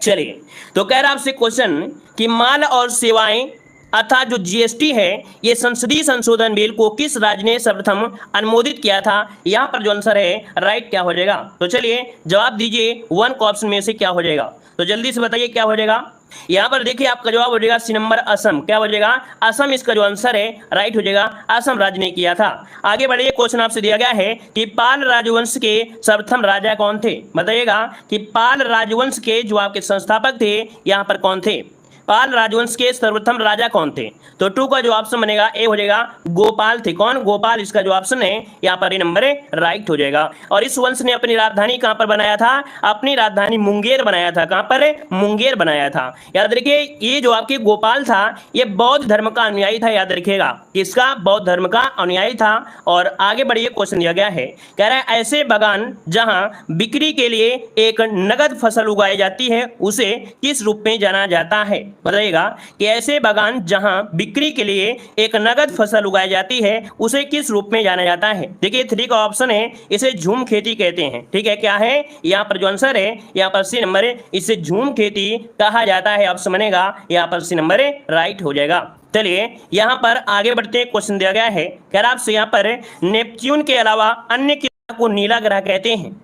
चलिए, तो कह रहा आपसे क्वेश्चन कि माल और सेवाएं अर्थात जो जीएसटी है ये संसदीय संशोधन बिल को किस राज्य ने सर्वप्रथम अनुमोदित किया था। यहाँ पर जो आंसर है राइट क्या हो जाएगा। तो चलिए जवाब दीजिए, वन को ऑप्शन में से क्या हो जाएगा। तो जल्दी से बताइए क्या हो जाएगा। यहाँ पर देखिए आपका जवाब हो जाएगा सी नंबर असम। क्या हो जाएगा, असम इसका जो आंसर है राइट हो जाएगा। असम राज्य ने किया था। आगे बढ़िए, क्वेश्चन आपसे दिया गया है कि पाल राजवंश के सर्वप्रथम राजा कौन थे। बताइएगा कि पाल राजवंश के जो आपके संस्थापक थे यहाँ पर कौन थे। पाल राजवंश के सर्वप्रथम राजा कौन थे। तो टू का जो ऑप्शन बनेगा ए हो जाएगा, गोपाल थे। कौन, गोपाल इसका जो ऑप्शन है यहाँ पर ए नंबर राइट हो जाएगा। और इस वंश ने अपनी राजधानी कहां पर बनाया था, अपनी राजधानी मुंगेर बनाया था। कहां पर, मुंगेर बनाया था। याद रखिए ये जो आपके गोपाल था ये बौद्ध धर्म का अनुयायी था। याद रखिएगा किसका, बौद्ध धर्म का अनुयायी था। और आगे बढ़िए, क्वेश्चन दिया गया है, कह रहा है ऐसे बागान जहां बिक्री के लिए एक नगद फसल उगाई जाती है उसे किस रूप में जाना जाता है। बताइएगा कि ऐसे बागान जहां बिक्री के लिए एक नगद फसल उगाई जाती है उसे किस रूप में जाना जाता है। देखिए थ्री का ऑप्शन है, इसे झूम खेती कहते हैं। ठीक है, क्या है यहाँ पर जो आंसर है यहाँ पर सी नंबर है, इसे झूम खेती कहा जाता है। ऑप्शन बनेगा यहाँ पर सी नंबर राइट हो जाएगा। चलिए यहाँ पर आगे बढ़ते हैं, क्वेश्चन दिया गया है, कह रहा आपसे यहाँ पर नेपच्यून के अलावा अन्य ग्रह को नीला ग्रह कहते हैं।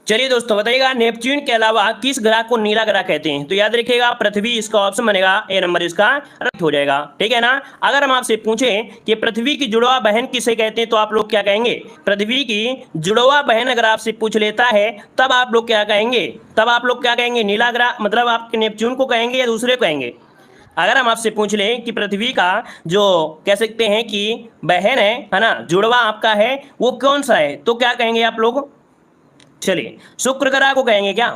चलिए दोस्तों बताइएगा नेपच्यून के अलावा किस ग्रह को नीला ग्रह कहते हैं। तो याद रखिएगा पृथ्वी इसका ऑप्शन बनेगा, ए नंबर इसका राइट हो जाएगा। ठीक है ना। अगर हम आपसे पूछें कि पृथ्वी की जुड़वा बहन किसे कहते हैं तो आप लोग क्या कहेंगे। पृथ्वी की जुड़वा बहन अगर आपसे पूछ लेता है तब आप लोग क्या कहेंगे, तब आप लोग क्या कहेंगे, नीला ग्रह मतलब आप नेपच्यून को कहेंगे या दूसरे को कहेंगे। अगर हम आपसे पूछ लें कि पृथ्वी का जो कह सकते हैं कि बहन है ना, जुड़वा आपका है वो कौन सा है, तो क्या कहेंगे आप लोग। चलिए शुक्र ग्रह को कहेंगे क्या।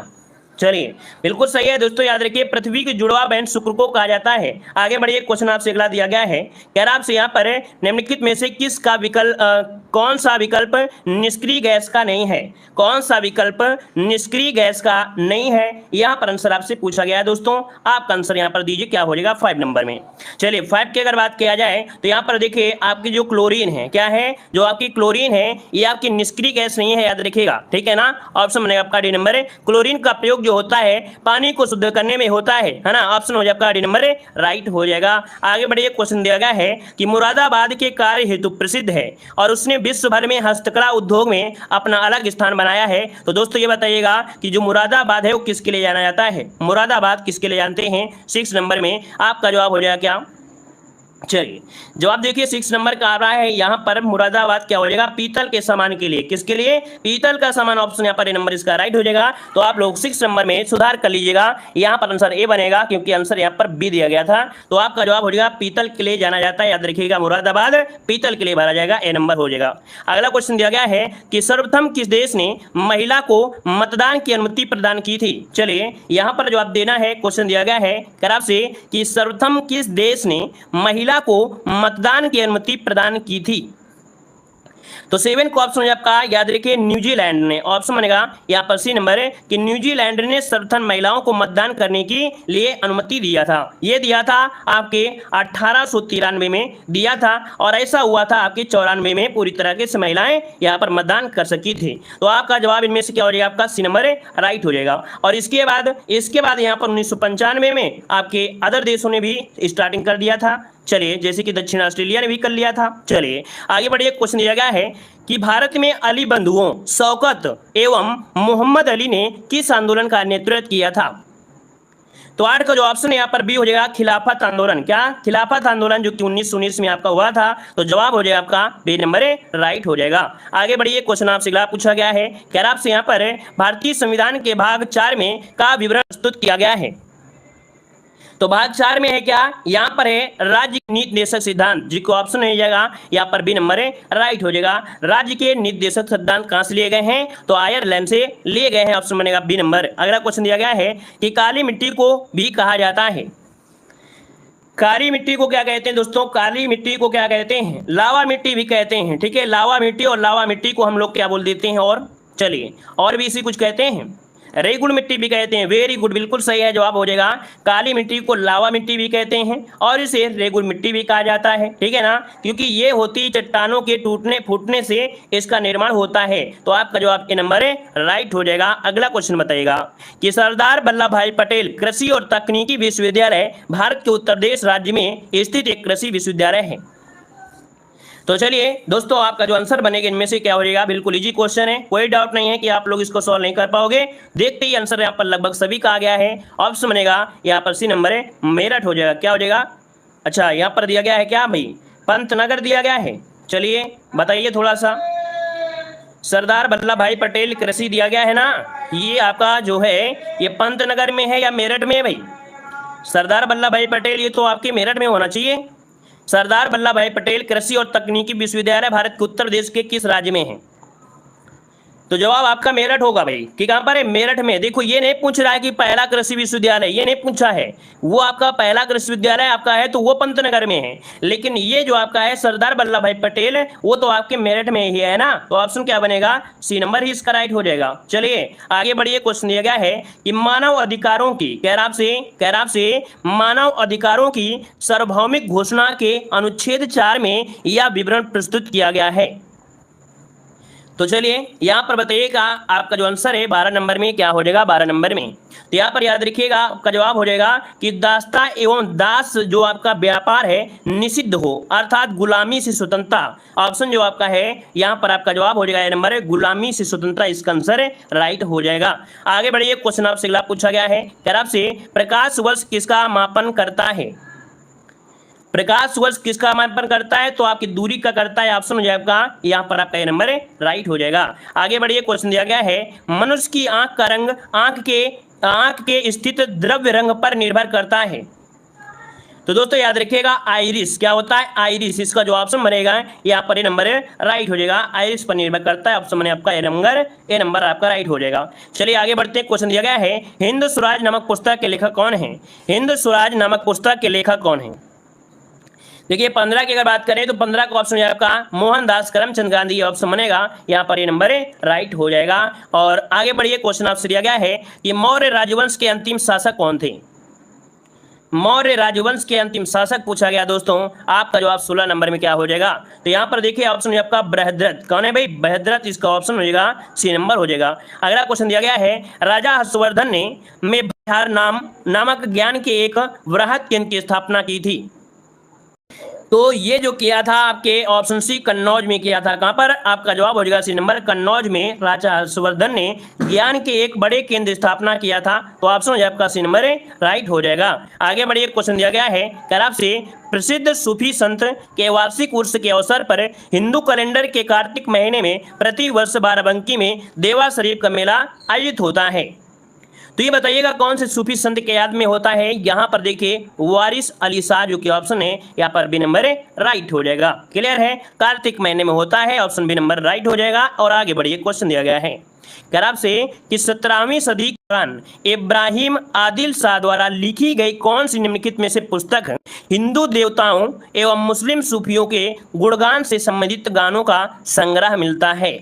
चलिए बिल्कुल सही है दोस्तों। याद रखिए पृथ्वी की जुड़वा बहन शुक्र को कहा जाता है। आगे बढ़िए, क्वेश्चन आपसे अगला दिया गया है, कह रहा आपसे यहाँ पर निम्नलिखित में से किसका विकल्प कौन सा विकल्प निष्क्रिय गैस का नहीं है। कौन सा विकल्प निष्क्रिय गैस का नहीं है, यहाँ पर आंसर आपसे पूछा गया है दोस्तों। आपका आंसर यहाँ पर दीजिए, क्या हो जाएगा 5 नंबर में। चलिए 5 की अगर बात किया जाए तो यहाँ पर देखिए आपकी जो क्लोरीन है, क्या है, जो आपकी क्लोरीन है ये आपकी निष्क्रिय गैस नहीं है। याद रखिएगा, ठीक है ना। ऑप्शन बनेगा आपका डी नंबर। क्लोरीन का प्रयोग जो होता है पानी को शुद्ध करने में होता है ना। ऑप्शन हो जाएगा डी नंबर राइट हो जाएगा। आगे बढ़िए, क्वेश्चन दिया गया है कि मुरादाबाद के कार्य हेतु प्रसिद्ध है और उसने विश्व भर में हस्तकला उद्योग में अपना अलग स्थान बनाया है। तो दोस्तों ये बताइएगा कि जो मुरादाबाद है वो किसके लिए जाना जाता है। मुरादाबाद किसके लिए जानते हैं, 6 नंबर में आपका जवाब हो जाएगा क्या। चलिए जवाब देखिए 6 नंबर का आ रहा है यहाँ पर मुरादाबाद क्या हो जाएगा, पीतल के सामान के लिए। किसके लिए, पीतल का सामान। ऑप्शन यहाँ पर ए नंबर इसका राइट हो जाएगा। तो आप लोग 6 नंबर में सुधार कर लीजिएगा, यहाँ पर आंसर ए बनेगा क्योंकि आंसर यहाँ पर बी दिया गया था। तो आपका जवाब हो जाएगा पीतल के लिए जाना जाता है। याद रखिएगा मुरादाबाद पीतल के लिए भरा जाएगा, ए नंबर हो जाएगा। अगला क्वेश्चन दिया गया है कि सर्वप्रथम किस देश ने महिला को मतदान की अनुमति प्रदान की थी। चलिए यहाँ पर जवाब देना है। क्वेश्चन दिया गया है कराब से कि सर्वप्रथम किस देश ने महिला को मतदान की अनुमति प्रदान की थी। तो 7 को ऑप्शन आपका याद रखिए न्यूजीलैंड ने। ऑप्शन बनेगा यहाँ पर सी नंबर है कि न्यूजीलैंड ने सर्वप्रथम महिलाओं को मतदान करने के लिए अनुमति दिया था। ये दिया था आपके 1893 में दिया था और ऐसा हुआ था आपके 94 में पूरी तरह से महिलाएं यहाँ पर मतदान कर सकी थी। तो आपका जवाब इनमें से क्या हो जाएगा, आपका सी नंबर राइट हो जाएगा। और इसके बाद यहाँ पर 1995 में आपके अदर देशों ने भी स्टार्टिंग कर दिया था। चलिए जैसे कि दक्षिण ऑस्ट्रेलिया ने भी कर लिया था। चलिए आगे बढ़िए, क्वेश्चन दिया गया है कि भारत में अली बंधुओं शौकत एवं मोहम्मद अली ने किस आंदोलन का नेतृत्व किया था। तो 8 का जो ऑप्शन है यहाँ पर बी हो जाएगा खिलाफत आंदोलन। क्या, खिलाफत आंदोलन जो कि 1919 में आपका हुआ था। तो जवाब हो जाएगा आपका बी नंबर राइट हो जाएगा। आगे बढ़िए, क्वेश्चन आपसे अगला पूछा गया है, कह रहा आपसे यहाँ पर भारतीय संविधान के भाग 4 में का विवरण प्रस्तुत किया गया है। तो भाग 4 में है क्या, यहाँ पर है राज्य नीति निर्देशक सिद्धांत, जिसको ऑप्शन हो जाएगा यहाँ पर बी नंबर है राइट हो जाएगा। राज्य के निर्देशक सिद्धांत कहाँ से लिए गए हैं, तो आयरलैंड से लिए गए हैं। ऑप्शन बनेगा बी नंबर। अगला क्वेश्चन दिया गया है कि काली मिट्टी को भी कहा जाता है। काली मिट्टी को क्या कहते हैं दोस्तों, काली मिट्टी को क्या कहते हैं, लावा मिट्टी भी कहते हैं। ठीक है, लावा मिट्टी और लावा मिट्टी को हम लोग क्या बोल देते हैं। और चलिए और भी इसी कुछ कहते हैं। रेगुड़ मिट्टी भी कहते हैं। वेरी गुड, बिल्कुल सही है, जवाब हो जाएगा। काली मिट्टी को लावा मिट्टी भी कहते हैं और इसे रेगुड़ मिट्टी भी कहा जाता है, ठीक है ना, क्योंकि ये होती चट्टानों के टूटने फूटने से इसका निर्माण होता है। तो आपका जवाब ए नंबर है राइट हो जाएगा। अगला क्वेश्चन बताइएगा कि सरदार वल्लभ भाई पटेल कृषि और तकनीकी विश्वविद्यालय भारत के उत्तर प्रदेश राज्य में स्थित एक कृषि विश्वविद्यालय है। तो चलिए दोस्तों, आपका जो आंसर बनेगा इनमें से क्या हो जाएगा, बिल्कुल इजी क्वेश्चन है, कोई डाउट नहीं है कि आप लोग इसको सॉल्व नहीं कर पाओगे। देखते ही आंसर यहाँ पर लगभग सभी का आ गया है। ऑप्शन बनेगा यहाँ पर सी नंबर है मेरठ हो जाएगा। क्या हो जाएगा, अच्छा यहाँ पर दिया गया है क्या भाई, पंतनगर दिया गया है। चलिए बताइए थोड़ा सा, सरदार वल्लभ भाई पटेल कृषि दिया गया है ना, ये आपका जो है ये पंतनगर में है या मेरठ में है भाई? सरदार वल्लभ भाई पटेल ये तो आपके मेरठ में होना चाहिए। सरदार वल्लभ भाई पटेल कृषि और तकनीकी विश्वविद्यालय भारत के उत्तर प्रदेश के किस राज्य में है? तो जवाब आपका मेरठ होगा भाई, कि कहां पर है, मेरठ में। देखो ये नहीं पूछ रहा है कि पहला कृषि विश्वविद्यालय, ये नहीं पूछा है, वो आपका पहला कृषि विश्वविद्यालय आपका है तो वो पंतनगर में है, लेकिन ये जो आपका है सरदार वल्लभ भाई पटेल वो तो आपके मेरठ में ही है ना। तो ऑप्शन क्या बनेगा, सी नंबर ही इसका राइट हो जाएगा। चलिए आगे बढ़िए, क्वेश्चन दिया गया है कि मानव अधिकारों की, कह रहा आपसे मानव अधिकारों की सार्वभौमिक घोषणा के अनुच्छेद 4 में यह विवरण प्रस्तुत किया गया है। तो चलिए यहाँ पर बताइएगा आपका जो आंसर है 12 नंबर में क्या हो जाएगा, 12 नंबर में। तो यहाँ पर याद रखिएगा आपका जवाब हो जाएगा कि दास्ता एवं दास जो आपका व्यापार है निषिद्ध हो, अर्थात गुलामी से स्वतंत्रता। ऑप्शन जो आपका है यहाँ पर आपका जवाब हो जाएगा ए नंबर है गुलामी से स्वतंत्रता, इसका आंसर राइट हो जाएगा। आगे बढ़िए, क्वेश्चन आपसे अगला पूछा गया है, कह रहा आपसे प्रकाश वर्ष किसका मापन करता है? प्रकाश वर्ष किसका मापन करता है? तो आपकी दूरी का करता है। ऑप्शन हो जाएगा यहाँ पर आपका ये नंबर राइट हो जाएगा। आगे बढ़िए, क्वेश्चन दिया गया है मनुष्य की आंख का रंग आंख के स्थित द्रव्य रंग पर निर्भर करता है। तो दोस्तों याद रखिएगा आइरिस, क्या होता है आइरिस, इसका जो ऑप्शन बनेगा यहाँ पर ये नंबर राइट हो जाएगा, आइरिस पर निर्भर करता है। ऑप्शन बने आपका ए नंबर आपका राइट हो जाएगा। चलिए आगे बढ़ते हैं, क्वेश्चन दिया गया है हिंद स्वराज नामक पुस्तक के लेखक कौन है? हिंद स्वराज नामक पुस्तक के लेखक कौन है? देखिए 15 की अगर बात करें तो 15 का ऑप्शन आपका मोहनदास करमचंद गांधी, ऑप्शन बनेगा यहाँ पर ये नंबर राइट हो जाएगा। और आगे बढ़िए, क्वेश्चन आपसे दिया गया है कि मौर्य राजवंश के अंतिम शासक कौन थे? मौर्य राजवंश के अंतिम शासक पूछा गया दोस्तों, आपका जवाब 16 नंबर में क्या हो जाएगा? तो यहाँ पर देखिए ऑप्शन आपका बृहद्रथ, कौन है भाई? बृहद्रथ, इसका ऑप्शन हो जाएगा सी नंबर हो जाएगा। अगला क्वेश्चन दिया गया है राजा हर्षवर्धन ने में बिहार नामक ज्ञान के एक वृहद केंद्र की स्थापना की थी। तो ये जो किया था आपके ऑप्शन सी कन्नौज में किया था। कहां पर? आपका जवाब हो जाएगा सी नंबर कन्नौज में राजा हर्षवर्धन ने ज्ञान के एक बड़े केंद्र स्थापना किया था। तो ऑप्शन हो जाएगा आपका सी नंबर राइट हो जाएगा। आगे बढ़िए, क्वेश्चन दिया गया है कह से प्रसिद्ध सूफी संत के वार्षिक उर्स के अवसर पर हिंदू कैलेंडर के कार्तिक महीने में प्रति वर्ष बाराबंकी में देवा शरीफ का मेला आयोजित होता है। तो ये बताइएगा कौन से सूफी संत के याद में होता है? यहाँ पर देखिए वारिस अली शाह, जो कि ऑप्शन है यहाँ पर बी नंबर राइट हो जाएगा। क्लियर है, कार्तिक महीने में होता है, ऑप्शन बी नंबर राइट हो जाएगा। और आगे बढ़िए, क्वेश्चन दिया गया है कह आपसे कि 17वीं सदी के दौरान इब्राहिम आदिल शाह द्वारा लिखी गई कौन सी निम्नलिखित में से पुस्तक हिंदू देवताओं एवं मुस्लिम सूफियों के गुणगान से संबंधित गानों का संग्रह मिलता है?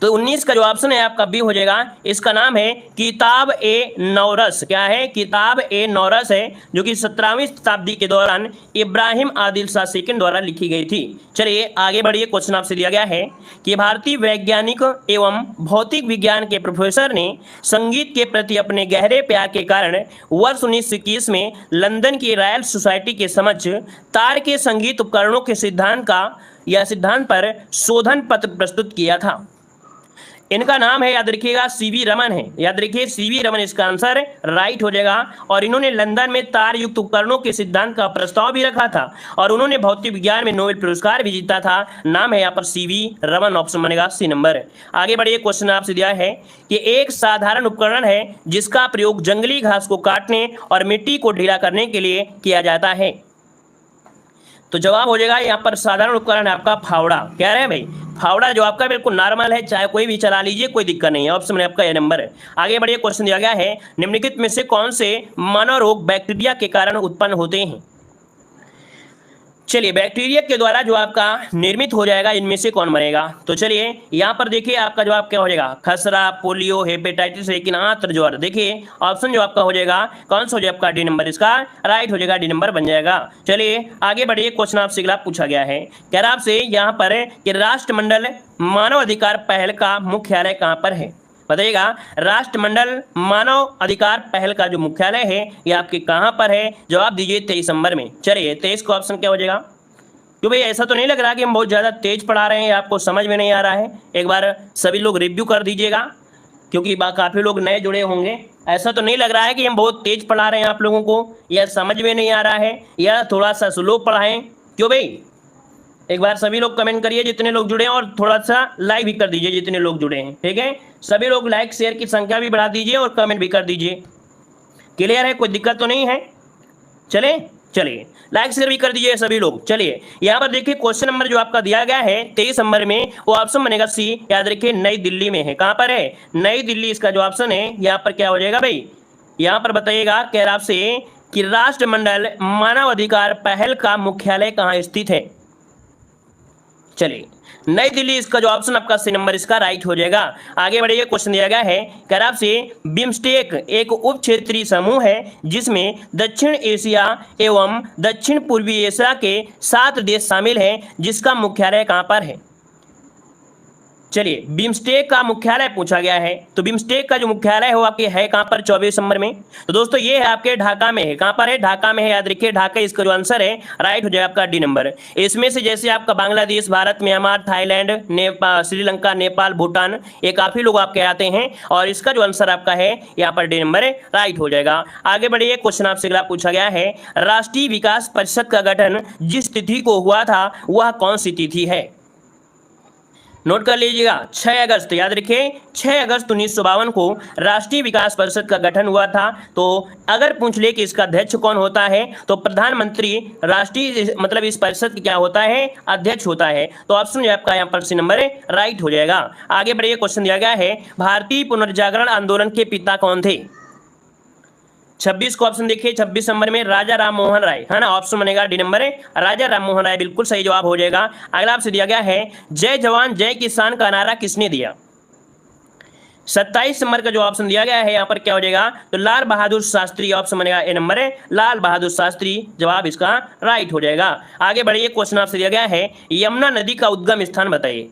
तो 19 का जो ऑप्शन है आपका बी हो जाएगा, इसका नाम है किताब ए नौरस। क्या है? किताब ए नौरस है, जो कि 17वीं शताब्दी के दौरान इब्राहिम आदिल शाह सेकंड द्वारा लिखी गई थी। चलिए आगे बढ़िए, क्वेश्चन आपसे दिया गया है कि भारतीय वैज्ञानिक एवं भौतिक विज्ञान के प्रोफेसर ने संगीत के प्रति अपने गहरे प्यार के कारण वर्ष 1921 में लंदन की रॉयल सोसाइटी के समक्ष तार के संगीत उपकरणों के सिद्धांत पर शोधन पत्र प्रस्तुत किया था। इनका नाम है, याद रखिएगा, सीवी रमन है। याद रखिए सीवी रमन, इसका आंसर राइट हो जाएगा। और इन्होंने लंदन में तार युक्त उपकरणों के सिद्धांत का प्रस्ताव भी रखा था और उन्होंने भौतिक विज्ञान में नोबेल पुरस्कार भी जीता था। नाम है यहाँ पर सीवी रमन, ऑप्शन बनेगा सी नंबर। आगे बढ़िए, क्वेश्चन आपसे दिया है कि एक साधारण उपकरण है जिसका प्रयोग जंगली घास को काटने और मिट्टी को ढीला करने के लिए किया जाता है। तो जवाब हो जाएगा यहाँ पर साधारण उपकरण है आपका फावड़ा। कह रहे हैं भाई फावड़ा जो आपका बिल्कुल नॉर्मल है, चाहे कोई भी चला लीजिए, कोई दिक्कत नहीं है। ऑप्शन में आपका ये नंबर है। आगे बढ़िए, क्वेश्चन दिया गया है निम्नलिखित में से कौन से मनोरोग बैक्टीरिया के कारण उत्पन्न होते हैं? चलिए, बैक्टीरिया के द्वारा जो आपका निर्मित हो जाएगा इनमें से कौन बनेगा? तो चलिए यहाँ पर देखिए आपका जवाब क्या हो जाएगा, खसरा, पोलियो, हेपेटाइटिस, लेकिन आंत्र ज्वर। देखिए ऑप्शन जो आपका हो जाएगा कौन सा हो जाएगा आपका, डी नंबर इसका राइट हो जाएगा, डी नंबर बन जाएगा। चलिए आगे बढ़िए, क्वेश्चन आपसे अगला पूछा गया है, कह रहा आपसे यहाँ पर कि राष्ट्रमंडल मानव अधिकार पहल का मुख्यालय कहाँ पर है? बताइएगा, राष्ट्रमंडल मानव अधिकार पहल का जो मुख्यालय है ये आपके कहां पर है? जवाब दीजिए 23 नंबर में। चलिए 23 का ऑप्शन क्या हो जाएगा? क्यों भाई, ऐसा तो नहीं लग रहा कि हम बहुत ज़्यादा तेज पढ़ा रहे हैं, आपको समझ में नहीं आ रहा है? एक बार सभी लोग रिव्यू कर दीजिएगा, क्योंकि काफ़ी लोग नए जुड़े होंगे। ऐसा तो नहीं लग रहा है कि हम बहुत तेज पढ़ा रहे हैं आप लोगों को, या समझ में नहीं आ रहा है, या थोड़ा सा स्लो पढ़ाएं? क्यों भाई, एक बार सभी लोग कमेंट करिए जितने लोग जुड़े हैं, और थोड़ा सा लाइक भी कर दीजिए जितने लोग जुड़े हैं। ठीक है, सभी लोग लाइक शेयर की संख्या भी बढ़ा दीजिए और कमेंट भी कर दीजिए। क्लियर है? कोई दिक्कत तो नहीं है? चलिए लाइक शेयर भी कर दीजिए सभी लोग। चलिए यहाँ पर देखिए क्वेश्चन नंबर जो आपका दिया गया है 23 नंबर में, वो ऑप्शन बनेगा सी। याद रखिए नई दिल्ली में है। कहाँ पर है? नई दिल्ली इसका जो ऑप्शन है। यहाँ पर क्या हो जाएगा भाई, यहाँ पर बताइएगा, कह रहा आपसे कि राष्ट्रमंडल मानव अधिकार पहल का मुख्यालय कहाँ स्थित है? चलिए नई दिल्ली इसका जो ऑप्शन आपका सी नंबर इसका राइट हो जाएगा। आगे बढ़िए, क्वेश्चन दिया गया है, कह रहा आपसे बिम्स्टेक एक उप क्षेत्रीय समूह है जिसमें दक्षिण एशिया एवं दक्षिण पूर्वी एशिया के 7 देश शामिल हैं, जिसका मुख्यालय कहाँ पर है? चलिए बिम्स्टेक का मुख्यालय पूछा गया है, तो बिम्स्टेक का जो मुख्यालय है वो आपके है कहाँ पर? 24 नंबर में। तो दोस्तों ये है आपके ढाका में है। कहाँ पर है? ढाका में है। याद रखिए ढाका इसका जो आंसर है राइट हो जाएगा आपका डी नंबर। इसमें से जैसे आपका बांग्लादेश, भारत, म्यांमार, थाईलैंड, नेपाल, श्रीलंका, नेपाल, भूटान, ये काफी लोग आपके आते हैं, और इसका जो आंसर आपका है यहाँ पर डी नंबर राइट हो जाएगा। आगे बढ़िए, क्वेश्चन आपसे अगला पूछा गया है, राष्ट्रीय विकास परिषद का गठन जिस तिथि को हुआ था वह कौन सी तिथि है? नोट कर लीजिएगा, 6 अगस्त। याद रखिए 6 अगस्त 1952 को राष्ट्रीय विकास परिषद का गठन हुआ था। तो अगर पूछ ले कि इसका अध्यक्ष कौन होता है, तो प्रधानमंत्री राष्ट्रीय मतलब इस परिषद क्या होता है? अध्यक्ष होता है। तो ऑप्शन जो आपका यहाँ पर सी नंबर राइट हो जाएगा। आगे बढ़िए, क्वेश्चन दिया गया है, भारतीय पुनर्जागरण आंदोलन के पिता कौन थे? 26 को ऑप्शन देखिए, 26 नंबर में राजा राम मोहन राय है ना, ऑप्शन बनेगा डी नंबर राजा राम मोहन राय, बिल्कुल सही जवाब हो जाएगा। अगला आपसे दिया गया है, जय जवान जय किसान का नारा किसने दिया? 27 नंबर का जो ऑप्शन दिया गया है यहाँ पर क्या हो जाएगा? तो लाल बहादुर शास्त्री, ऑप्शन बनेगा ए नंबर लाल बहादुर शास्त्री, जवाब इसका राइट हो जाएगा। आगे बढ़िए, क्वेश्चन आपसे दिया गया है, यमुना नदी का उद्गम स्थान बताइए।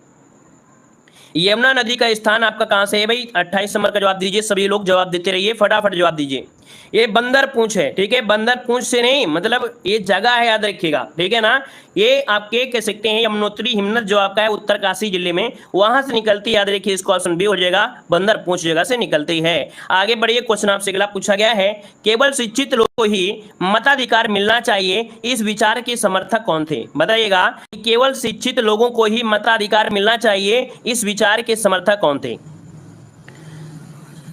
यमुना नदी का स्थान आपका कहां से है भाई? 28 नंबर का जवाब दीजिए। सभी लोग जवाब देते रहिए, फटाफट जवाब दीजिए। ये बंदर पूंछ है, ठीक है, बंदर पूंछ से नहीं, मतलब ये जगह है, याद रखिएगा, ठीक है ना। ये आपके कह सकते हैं यमुनोत्री हिमनद जो आपका है उत्तरकाशी जिले में, वहां से निकलती, याद रखिए इसका ऑप्शन बी हो जाएगा, बंदर पूंछ जगह से निकलती है। आगे बढ़िए, क्वेश्चन आपसे अगला पूछा गया है, केवल शिक्षित लोगों को ही मताधिकार मिलना चाहिए, इस विचार के समर्थक कौन थे? बताइएगा, केवल शिक्षित लोगों को ही मताधिकार मिलना चाहिए, इस विचार के समर्थक कौन थे?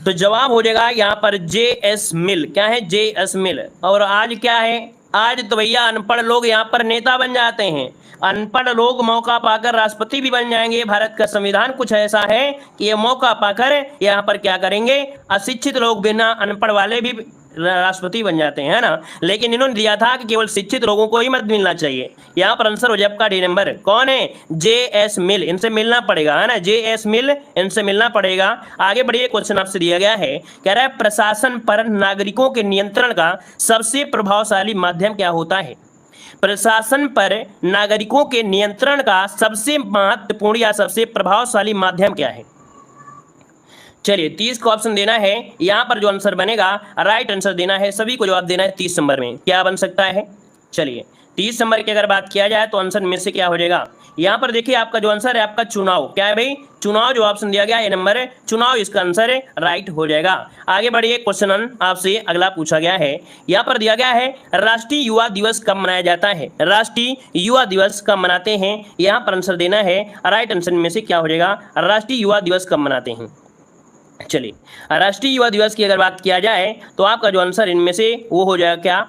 तो जवाब हो जाएगा यहाँ पर जे.एस. मिल। क्या है? जे.एस. मिल। और आज क्या है? आज तो भैया अनपढ़ लोग यहाँ पर नेता बन जाते हैं, अनपढ़ लोग मौका पाकर राष्ट्रपति भी बन जाएंगे। भारत का संविधान कुछ ऐसा है कि ये मौका पाकर यहाँ पर क्या करेंगे, अशिक्षित लोग बिना अनपढ़ वाले भी राष्ट्रपति बन जाते हैं, है ना। लेकिन इन्होंने दिया था कि केवल शिक्षित लोगों को ही मत मिलना चाहिए। यहाँ पर आंसर हो जाए आपका डी नंबर। कौन है? जे.एस. मिल, इनसे मिलना पड़ेगा, है ना, जे.एस. मिल, इनसे मिलना पड़ेगा। आगे बढ़िए, क्वेश्चन आपसे दिया गया है, कह रहा है प्रशासन पर नागरिकों के नियंत्रण का सबसे प्रभावशाली माध्यम क्या होता है? प्रशासन पर नागरिकों के नियंत्रण का सबसे महत्वपूर्ण या सबसे प्रभावशाली माध्यम क्या है? चलिए 30 का ऑप्शन देना है, यहाँ पर जो आंसर बनेगा राइट आंसर देना है, सभी को जवाब देना है 30 नंबर में। क्या बन सकता है? चलिए 30 नंबर की अगर बात किया जाए तो आंसर में से क्या हो जाएगा? यहाँ पर देखिए आपका जो आंसर है आपका चुनाव। क्या है भाई? चुनाव, जो ऑप्शन दिया गया है नंबर है चुनाव, इसका आंसर है राइट हो जाएगा। आगे बढ़िए, क्वेश्चन आपसे अगला पूछा गया है, यहाँ पर दिया गया है राष्ट्रीय युवा दिवस कब मनाया जाता है? राष्ट्रीय युवा दिवस कब मनाते हैं? यहाँ पर आंसर देना है, राइट आंसर में से क्या हो जाएगा? राष्ट्रीय युवा दिवस कब मनाते हैं? चलिए राष्ट्रीय युवा दिवस की अगर बात किया जाए तो आपका जो आंसर इनमें से वो हो जाएगा क्या?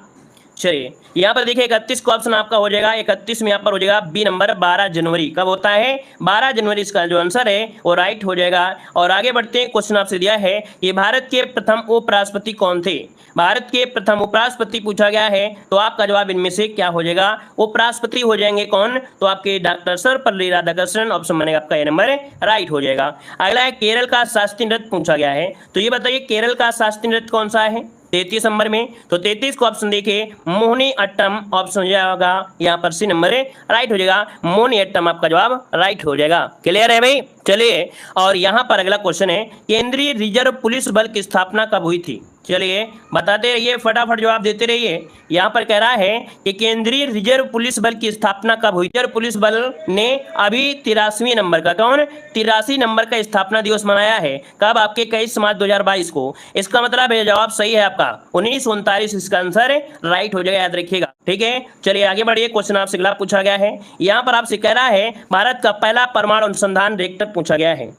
चलिए यहाँ पर देखिए 31 का ऑप्शन आपका हो जाएगा, 31 में यहाँ पर हो जाएगा बी नंबर 12 जनवरी। कब होता है? 12 जनवरी इसका जो आंसर है वो राइट हो जाएगा। और आगे बढ़ते हैं, क्वेश्चन आपसे दिया है कि भारत के प्रथम उपराष्ट्रपति कौन थे? भारत के प्रथम उपराष्ट्रपति पूछा गया है, तो आपका जवाब इनमें से क्या हो जाएगा? उपराष्ट्रपति हो जाएंगे कौन? तो आपके डॉक्टर सर्वपल्ली राधाकृष्णन, ऑप्शन बनेगा आपका ए नंबर राइट हो जाएगा। अगला है केरल का शास्त्रीय नृत्य पूछा गया है, तो ये बताइए केरल का शास्त्रीय नृत्य कौन सा है 33 नंबर में? तो 33 को ऑप्शन देखिए मोहिनी अट्टम, ऑप्शन हो जाएगा यहाँ पर सी नंबर राइट हो जाएगा। मोहिनी अट्टम आपका जवाब राइट हो जाएगा। क्लियर है भाई? चलिए और यहाँ पर अगला क्वेश्चन है, केंद्रीय रिजर्व पुलिस बल की स्थापना कब हुई थी? चलिए बताते रहिए, फटाफट जवाब देते रहिए। यहाँ पर कह रहा है कि केंद्रीय रिजर्व पुलिस बल की स्थापना कब हुई? रिजर्व पुलिस बल ने अभी 83वें नंबर का, कौन 83 नंबर का स्थापना दिवस मनाया है। कब? आपके 21 मार्च 2022 को। इसका मतलब है जवाब सही है आपका 1939, इसका आंसर राइट हो जाएगा, याद रखिएगा। ठीक है, चलिए आगे बढ़िए। क्वेश्चन आपसे अगला पूछा गया है, यहाँ पर आपसे कह रहा है भारत का पहला परमाणु अनुसंधान रिएक्टर पूछा गया है।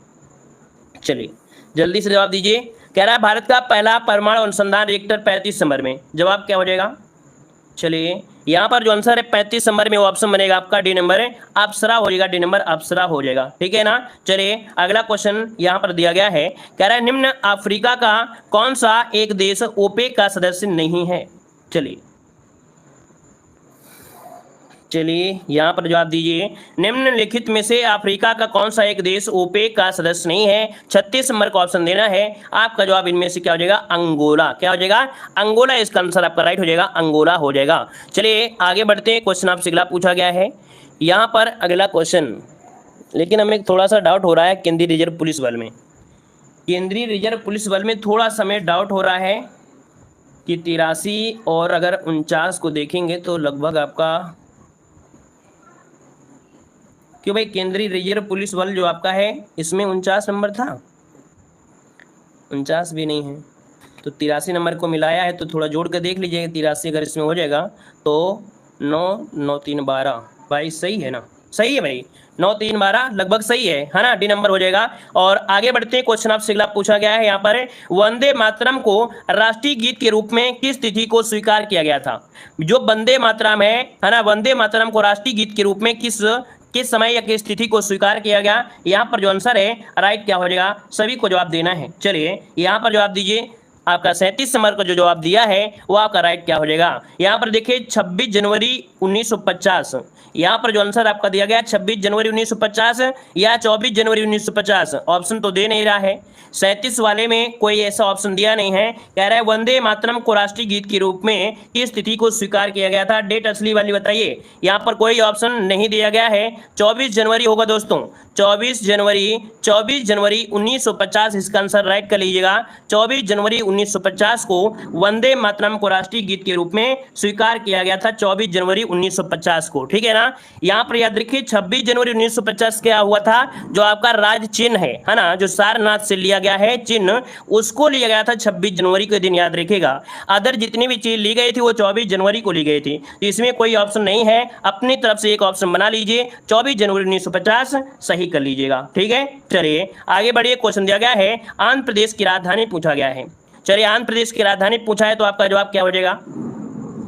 चलिए जल्दी से जवाब दीजिए। कह रहा है भारत का पहला परमाणु अनुसंधान रिएक्टर 35 नंबर में, जवाब क्या हो जाएगा? चलिए यहाँ पर जो आंसर है 35 नंबर में, वो ऑप्शन बनेगा आपका डी नंबर अप्सरा हो जाएगा, डी नंबर अप्सरा हो जाएगा। ठीक है ना? चलिए अगला क्वेश्चन यहाँ पर दिया गया है, कह रहा है निम्न अफ्रीका का कौन सा एक देश ओपेक का सदस्य नहीं है? चलिए यहाँ पर जवाब दीजिए, निम्नलिखित में से अफ्रीका का कौन सा एक देश ओपेक का सदस्य नहीं है? 36 नंबर का ऑप्शन देना है। आपका जवाब इनमें से क्या हो जाएगा? अंगोला। क्या हो जाएगा? अंगोला, इसका आंसर आपका राइट हो जाएगा, अंगोला हो जाएगा। चलिए आगे बढ़ते हैं, क्वेश्चन आपसे अगला पूछा गया है। यहाँ पर अगला क्वेश्चन, लेकिन हमें थोड़ा सा डाउट हो रहा है केंद्रीय रिजर्व पुलिस बल में। केंद्रीय रिजर्व पुलिस बल में थोड़ा सा हमें डाउट हो रहा है कि 83 और अगर 49 को देखेंगे तो लगभग आपका, क्यों भाई केंद्रीय रिजर्व पुलिस बल जो आपका है इसमें 49 नंबर था, 49 भी नहीं है, तो 83 नंबर को मिलाया है, तो थोड़ा जोड़ कर देख लीजिएगा। 83 अगर इसमें हो जाएगा तो 9 9 3 12 भाई सही है ना? सही है भाई, 9 3 12 लगभग सही है ना? डी नंबर हो जाएगा। और आगे बढ़ते हैं, क्वेश्चन आपसे अगला पूछा गया है यहाँ पर, वंदे मातरम को राष्ट्रीय गीत के रूप में किस तिथि को स्वीकार किया गया था? जो वंदे मातरम है ना, वंदे मातरम को राष्ट्रीय गीत के रूप में किस समय या किस तिथि को स्वीकार किया गया? यहाँ पर जो आंसर है राइट क्या हो जाएगा? सभी को जवाब देना है। चलिए यहाँ पर जवाब दीजिए, आपका 37 नंबर का जो जवाब दिया है वो आपका राइट क्या हो जाएगा? यहाँ पर देखिए 26 जनवरी 1950, यहाँ पर जो आंसर आपका दिया गया 26 जनवरी 1950 या 24 जनवरी 1950, ऑप्शन तो दे नहीं रहा है। 37 वाले में कोई ऐसा ऑप्शन दिया नहीं है। कह रहा है वंदे मातरम को राष्ट्रीय गीत के रूप में किस तिथि को स्वीकार किया गया था? डेट असली वाली बताइए। यहाँ पर कोई ऑप्शन नहीं दिया गया है। 24 जनवरी होगा दोस्तों, 24 जनवरी 1950 इसका आंसर राइट कर लीजिएगा। 24 जनवरी 1950 को वंदे मातरम को राष्ट्रीय गीत के रूप में स्वीकार किया गया था, 24 जनवरी 1950 को। ठीक है ना? यहाँ पर याद रखिए 26 जनवरी 1950 क्या हुआ था? जो आपका राज चिन्ह है ना, जो सारनाथ से लिया गया है चिन्ह, उसको लिया गया था 26 जनवरी के दिन, याद रखिएगा। अदर जितनी भी चीज ली गई थी वो 24 जनवरी को ली गई थी, तो इसमें कोई ऑप्शन नहीं है। अपनी तरफ से एक ऑप्शन बना लीजिए, 24 जनवरी 1950 सही कर लीजिएगा। ठीक है, चलिए आगे बढ़िए। क्वेश्चन दिया गया है आंध्र प्रदेश की राजधानी पूछा गया है। चलिए आंध्र प्रदेश की राजधानी पूछा है, तो आपका जवाब क्या हो जाएगा?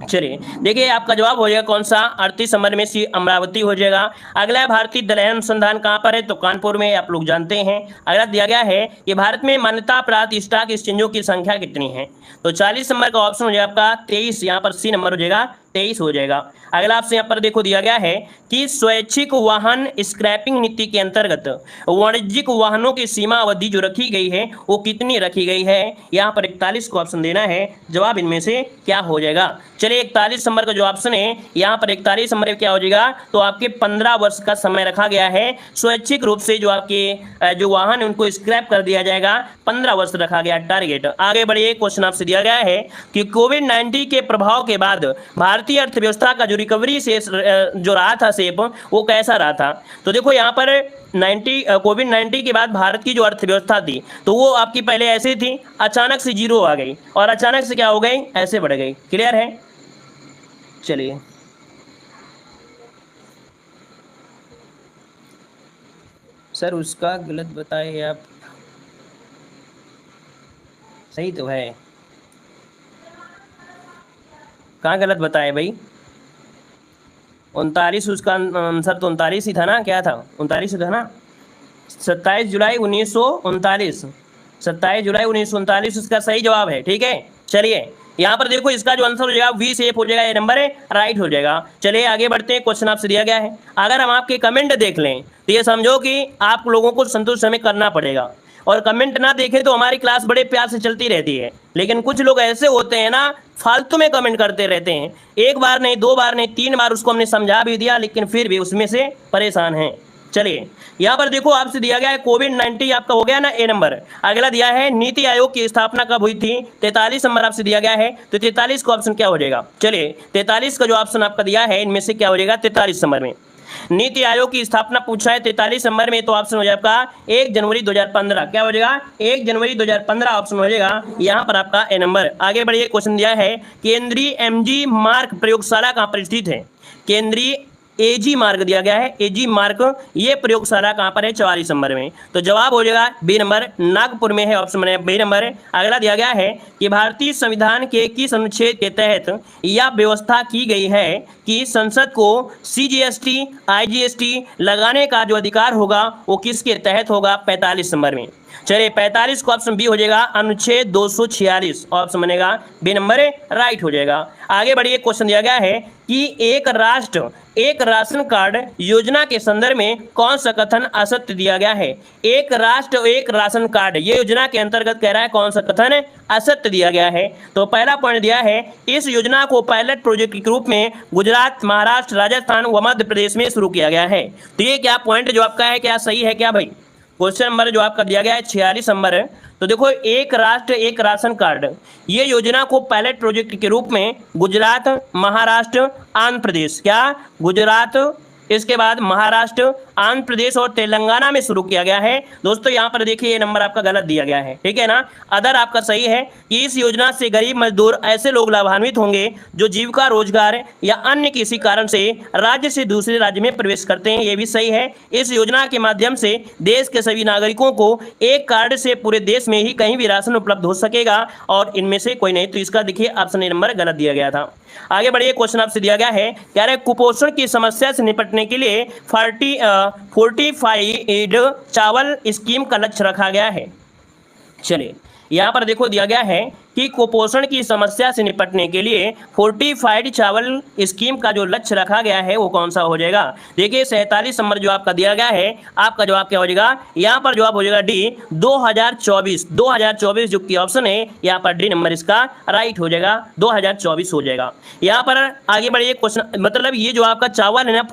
चलिए देखिए आपका जवाब हो जाएगा कौन सा? 38 नंबर में सी अमरावती हो जाएगा। अगला है भारतीय दलहन अनुसंधान कहाँ पर है? तो कानपुर में, आप लोग जानते हैं। अगला दिया गया है कि भारत में मान्यता प्राप्त स्टॉक एक्सचेंजों की संख्या कितनी है? तो 40 नंबर का ऑप्शन हो जाएगा आपका 23, यहाँ पर सी नंबर हो जाएगा 23 हो जाएगा। अगला आपसे यहाँ पर देखो दिया गया है कि स्वैच्छिक वाहन स्क्रैपिंग नीति के अंतर्गत वाणिज्यिक वाहनों की सीमा अवधि जो रखी गई है वो कितनी रखी गई है? यहाँ पर 41 को ऑप्शन देना है। जवाब इनमें से क्या हो जाएगा? चलिए 41 नंबर का जो ऑप्शन है यहाँ पर 41 नंबर क्या हो जाएगा? तो आपके 15 वर्ष का समय रखा गया है। स्वैच्छिक रूप से जो आपके जो वाहन उनको स्क्रैप कर दिया जाएगा, 15 वर्ष रखा गया टारगेट। आगे बढ़िए, क्वेश्चन आपसे दिया गया है कि कोविड-19 के प्रभाव के बाद भारतीय अर्थव्यवस्था का जो रिकवरी से जो रहा था शेप, वो कैसा रहा था? तो देखो यहाँ पर कोविड-19 के बाद भारत की जो अर्थव्यवस्था थी तो वो आपकी पहले ऐसे थी, अचानक से जीरो आ गई और अचानक से क्या हो गई? ऐसे बढ़ गई। क्लियर है? चलिए सर उसका गलत बताए आप, सही तो है। कहाँ गलत बताए भाई? 39, उसका आंसर तो 39 ही था ना, क्या था? 39 ही था ना। 27 जुलाई 1939, 27 जुलाई 1939 इसका सही जवाब है। ठीक है, चलिए यहाँ पर देखो इसका जो आंसर हो जाएगा वी शेप हो जाएगा, ये नंबर है राइट हो जाएगा। चलिए आगे बढ़ते हैं, क्वेश्चन आपसे दिया गया है। अगर हम आपके कमेंट देख लें तो ये समझो कि आप लोगों को संतुष्ट हमें करना पड़ेगा, और कमेंट ना देखें तो हमारी क्लास बड़े प्यार से चलती रहती है, लेकिन कुछ लोग ऐसे होते हैं ना, फालतू में कमेंट करते रहते हैं। एक बार नहीं, दो बार नहीं, 3 बार उसको हमने समझा भी दिया, लेकिन फिर भी उसमें से परेशान हैं। चलिए यहाँ पर देखो आपसे दिया गया है कोविड-19 आपका हो गया ना ए नंबर। अगला दिया है नीति आयोग की स्थापना कब हुई थी, 43 नंबर आपसे दिया गया है। तो 43 का ऑप्शन क्या हो जाएगा? चलिए 43 का जो ऑप्शन आपका दिया है इनमें से क्या हो जाएगा? 43 नंबर में नीति आयोग की स्थापना पूछा है 43 नंबर में, तो ऑप्शन हो जाएगा आपका 1 जनवरी 2015। क्या हो जाएगा? 1 जनवरी 2015 ऑप्शन हो जाएगा यहाँ पर आपका ए नंबर। आगे बढ़िए, क्वेश्चन दिया है केंद्रीय एमजी मार्ग प्रयोगशाला कहाँ पर स्थित है? केंद्रीय एजी मार्ग दिया गया है, एजी मार्ग, ये प्रयोगशाला कहाँ पर है? 44 नंबर में। तो जवाब हो जाएगा बी नंबर, नागपुर में है, ऑप्शन बने बी नंबर। अगला दिया गया है कि भारतीय संविधान के किस अनुच्छेद के तहत यह व्यवस्था की गई है कि संसद को सीजीएसटी आईजीएसटी लगाने का जो अधिकार होगा वो किसके तहत होगा? 45 नंबर में। चलिए 45 को ऑप्शन बी हो जाएगा, अनुच्छेद 246 ऑप्शन बनेगा बी नंबर राइट हो जाएगा। आगे बढ़िए, क्वेश्चन दिया गया है कि एक राष्ट्र एक राशन कार्ड योजना के संदर्भ में कौन सा कथन असत्य दिया गया है? एक राष्ट्र एक राशन कार्ड, ये योजना के अंतर्गत कह रहा है कौन सा कथन असत्य दिया गया है? तो पहला पॉइंट दिया है इस योजना को पायलट प्रोजेक्ट के रूप में गुजरात, महाराष्ट्र, राजस्थान व मध्य प्रदेश में शुरू किया गया है। तो ये क्या पॉइंट जो आपका है क्या सही है क्या भाई? क्वेश्चन नंबर जो आपका दिया गया है 46 नंबर है। तो देखो एक राष्ट्र एक राशन कार्ड, ये योजना को पायलट प्रोजेक्ट के रूप में गुजरात, महाराष्ट्र, आंध्र प्रदेश, क्या गुजरात, इसके बाद महाराष्ट्र, आंध्र प्रदेश और तेलंगाना में शुरू किया गया है। दोस्तों यहाँ पर देखिए ये नंबर आपका गलत दिया गया है, ठीक है ना। अदर आपका सही है कि इस योजना से गरीब मजदूर ऐसे लोग लाभान्वित होंगे जो जीविका, रोजगार या अन्य किसी कारण से राज्य से दूसरे राज्य में प्रवेश करते हैं, ये भी सही है। इस योजना के माध्यम से देश के सभी नागरिकों को एक कार्ड से पूरे देश में ही कहीं भी राशन उपलब्ध हो सकेगा, और इनमें से कोई नहीं। तो इसका देखिए ऑप्शन ए नंबर गलत दिया गया था। आगे बढ़िए, क्वेश्चन आपसे दिया गया है कह रहे कुपोषण की समस्या से निपटने के लिए फोर्टिफाइड चावल स्कीम का लक्ष्य रखा गया है। चलिए यहाँ पर देखो दिया गया है कि कुपोषण की समस्या से निपटने के लिए फोर्टिफाइड चावल स्कीम का जो लक्ष्य रखा गया है वो कौन सा हो जाएगा? देखिए 47 नंबर जो आपका दिया गया है, आपका जवाब क्या हो जाएगा? यहाँ पर जवाब हो जाएगा डी 2024। 2024 जो की ऑप्शन है यहाँ पर डी नंबर इसका राइट हो जाएगा, 2024 हो जाएगा। यहाँ पर आगे बढ़िए, क्वेश्चन मतलब ये जो आपका चावल है ना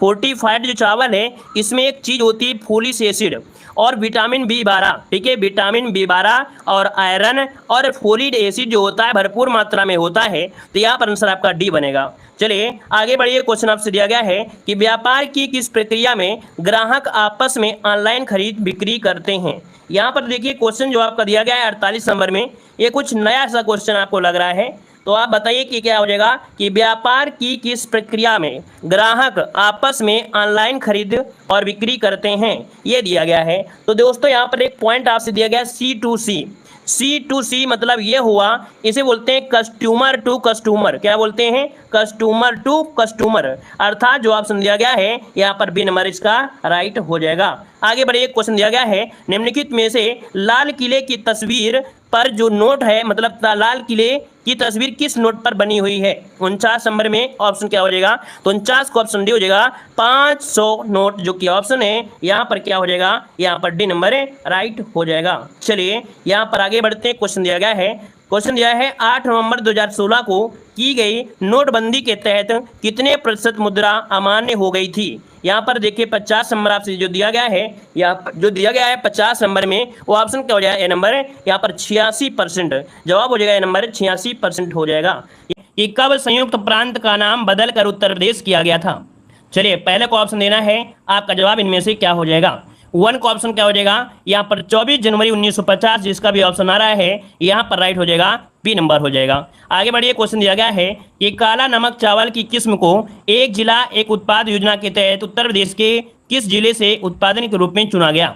फोर्टिफाइड जो चावल है, इसमें एक चीज होती है फोलिक एसिड और विटामिन B12, ठीक है, विटामिन B12 और आयरन और फोलिक एसिड जो होता है भरपूर मात्रा में होता है। तो यहाँ पर आंसर आपका डी बनेगा। चलिए आगे बढ़िए, क्वेश्चन आपसे दिया गया है कि व्यापार की किस प्रक्रिया में ग्राहक आपस में ऑनलाइन खरीद बिक्री करते हैं? यहाँ पर देखिए क्वेश्चन जो आपका दिया गया है 48 नंबर में, ये कुछ नया सा क्वेश्चन आपको लग रहा है, तो आप बताइए कि क्या हो जाएगा कि व्यापार की किस प्रक्रिया में ग्राहक आपस में ऑनलाइन खरीद और बिक्री करते हैं, ये दिया गया है। तो दोस्तों यहाँ पर एक पॉइंट आपसे दिया गया C2C। C2C मतलब ये हुआ, इसे बोलते हैं कस्टमर टू कस्टमर। क्या बोलते हैं? कस्टमर टू कस्टमर, अर्थात जो ऑप्शन दिया गया है यहाँ पर बी नंबर इसका राइट हो जाएगा। आगे बढ़िए, क्वेश्चन दिया गया है निम्नलिखित में से लाल किले की तस्वीर पर जो नोट है, मतलब लाल किले की तस्वीर किस नोट पर बनी हुई है? 49 नंबर में ऑप्शन क्या हो जाएगा? तो 49 को ऑप्शन डी हो जाएगा, 500 नोट जो कि ऑप्शन है यहाँ पर क्या हो जाएगा? यहाँ पर डी नंबर राइट हो जाएगा। चलिए यहाँ पर आगे बढ़ते हैं, क्वेश्चन दिया गया है, क्वेश्चन दिया है 8 नवंबर 2016 को की गई नोटबंदी के तहत कितने प्रतिशत मुद्रा अमान्य हो गई थी? यहाँ पर देखिए 50 नंबर आपसे जो दिया गया है, यहाँ जो दिया गया है 50 नंबर में, वो ऑप्शन क्या हो जाएगा? ए नंबर यहाँ पर 86%। जवाब हो जाएगा ए नंबर 86% हो जाएगा। कि कब संयुक्त प्रांत का नाम बदलकर उत्तर प्रदेश किया गया था? चलिए पहले को ऑप्शन देना है, आपका जवाब इनमें से क्या हो जाएगा? 1 का ऑप्शन क्या हो जाएगा? यहाँ पर 24 जनवरी 1950, जिसका भी ऑप्शन आ रहा है यहाँ पर राइट हो जाएगा, बी नंबर हो जाएगा। आगे बढ़िए, क्वेश्चन दिया गया है कि काला नमक चावल की किस्म को एक जिला एक उत्पाद योजना के तहत उत्तर प्रदेश के किस जिले से उत्पादन के रूप में चुना गया?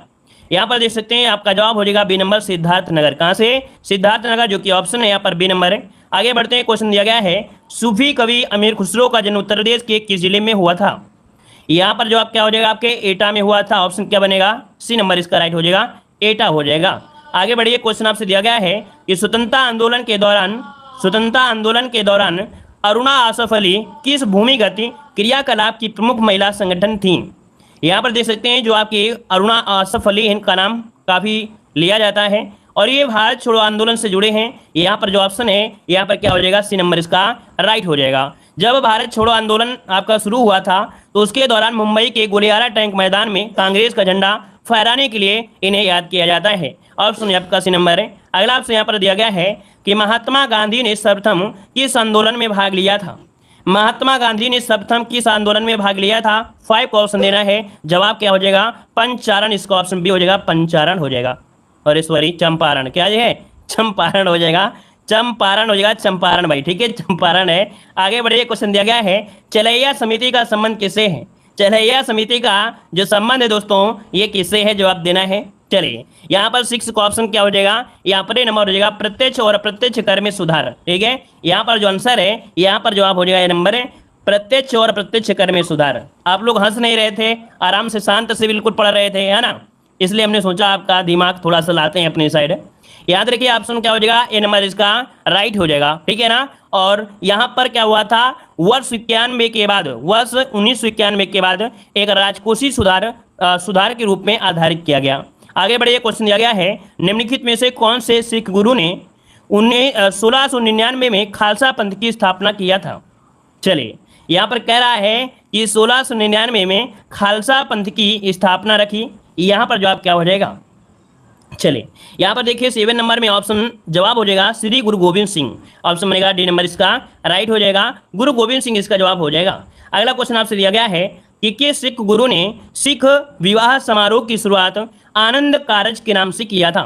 यहाँ पर देख सकते हैं आपका जवाब हो जाएगा बी नंबर सिद्धार्थ नगर। कहाँ से? सिद्धार्थ नगर, जो कि ऑप्शन है यहाँ पर बी नंबर है। आगे बढ़ते हैं, क्वेश्चन दिया गया है सूफी कवि अमीर खुसरो का जन्म उत्तर प्रदेश के किस जिले में हुआ था? यहाँ पर जवाब क्या हो जाएगा आपके? एटा में हुआ था। ऑप्शन क्या बनेगा? सी नंबर इसका राइट हो जाएगा, एटा हो जाएगा। आगे बढ़िए, क्वेश्चन आपसे दिया गया है कि स्वतंत्रता आंदोलन के दौरान अरुणा आसफ अली किस भूमिगत क्रियाकलाप की प्रमुख महिला संगठन थी? यहाँ पर देख सकते हैं जो आपकी अरुणा आसफ अली, इनका नाम काफ़ी लिया जाता है और ये भारत छोड़ो आंदोलन से जुड़े हैं। यहाँ पर जो ऑप्शन है यहाँ पर क्या हो जाएगा? सी नंबर इसका राइट हो जाएगा। जब भारत छोड़ो आंदोलन आपका शुरू हुआ था तो उसके दौरान मुंबई के गोलियारा टैंक मैदान में कांग्रेस का झंडा फहराने के लिए इन्हें याद किया जाता है। ऑप्शन आपका सी नंबर है। अगला आपसे यहाँ पर दिया गया है कि महात्मा गांधी ने सर्वप्रथम किस आंदोलन में भाग लिया था? महात्मा गांधी ने सर्वप्रथम किस आंदोलन में भाग लिया था? 5 का ऑप्शन देना है। जवाब क्या हो जाएगा? पंचारण। इसका ऑप्शन बी हो जाएगा, पंचारण हो जाएगा। और सॉरी, चंपारण। क्या ये है? चंपारण हो जाएगा, चंपारण हो जाएगा, चंपारण भाई, ठीक है, चंपारण है। आगे बढ़िए, क्वेश्चन दिया गया है चलैया समिति का संबंध किससे है? चलैया समिति का जो संबंध है दोस्तों, ये किससे है? जवाब देना है। चलिए, यहाँ पर 6 का ऑप्शन क्या हो जाएगा? यहाँ पर ये नंबर हो जाएगा प्रत्यक्ष और अप्रत्यक्ष कर में सुधार। ठीक है, यहाँ पर जो आंसर है, यहाँ पर जवाब हो जाएगा ये नंबर है, प्रत्यक्ष और अप्रत्यक्ष कर में सुधार। आप लोग हंस नहीं रहे थे, आराम से शांत से बिल्कुल पढ़ रहे थे, है ना? इसलिए हमने सोचा आपका दिमाग थोड़ा सा लाते हैं अपनी साइड। याद रखिए, ऑप्शन क्या हो जाएगा? ए नंबर इसका राइट हो जाएगा, ठीक है ना? और यहाँ पर क्या हुआ था? वर्ष 91 के बाद, वर्ष 1991 के बाद एक राजकोषीय सुधार के रूप में आधारित किया गया। आगे बढ़िए, क्वेश्चन दिया गया है निम्नलिखित में से कौन से सिख गुरु ने 1699 में खालसा पंथ की स्थापना किया था? चलिए, यहाँ पर कह रहा है कि 1699 में खालसा पंथ की स्थापना रखी। यहाँ पर जवाब क्या हो जाएगा? चलिए, यहाँ पर देखिए 7 नंबर में ऑप्शन जवाब हो जाएगा श्री गुरु गोविंद सिंह। ऑप्शन बनेगा डी नंबर इसका राइट हो जाएगा, गुरु गोविंद सिंह इसका जवाब हो जाएगा। अगला क्वेश्चन आपसे दिया गया है कि किस सिख गुरु ने सिख विवाह समारोह की शुरुआत आनंद कारज के नाम से किया था?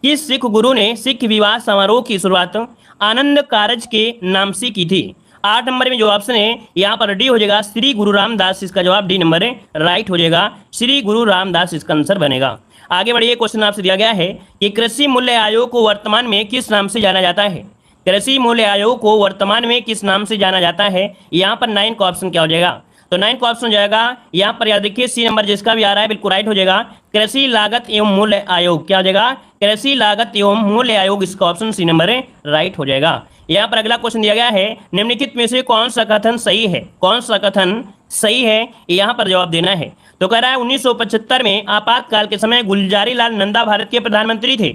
किस सिख गुरु ने सिख विवाह समारोह की शुरुआत आनंद कारज के नाम से की थी? 8 नंबर में जो ऑप्शन है यहाँ पर डी हो जाएगा श्री गुरु रामदास। इसका जवाब डी नंबर है, राइट हो जाएगा, श्री गुरु रामदास इसका आंसर बनेगा। आगे बढ़िए, क्वेश्चन आपसे दिया गया है कि कृषि मूल्य आयोग को वर्तमान में किस नाम से जाना जाता है? कृषि मूल्य आयोग को वर्तमान में किस नाम से जाना जाता है? यहाँ पर 9 का ऑप्शन क्या हो जाएगा? तो 9 का ऑप्शन हो जाएगा यहाँ पर, याद रखिए सी नंबर जिसका भी आ रहा है बिल्कुल राइट हो जाएगा, कृषि लागत एवं मूल्य आयोग। क्या हो जाएगा? कृषि लागत एवं मूल्य आयोग। इसका ऑप्शन सी नंबर है, राइट हो जाएगा। यहाँ पर अगला क्वेश्चन दिया गया है निम्नलिखित में से कौन सा कथन सही है? कौन सा कथन सही है, यहाँ पर जवाब देना है। तो कह रहा है 1975 में आपातकाल के समय गुलजारी लाल नंदा भारत के प्रधानमंत्री थे।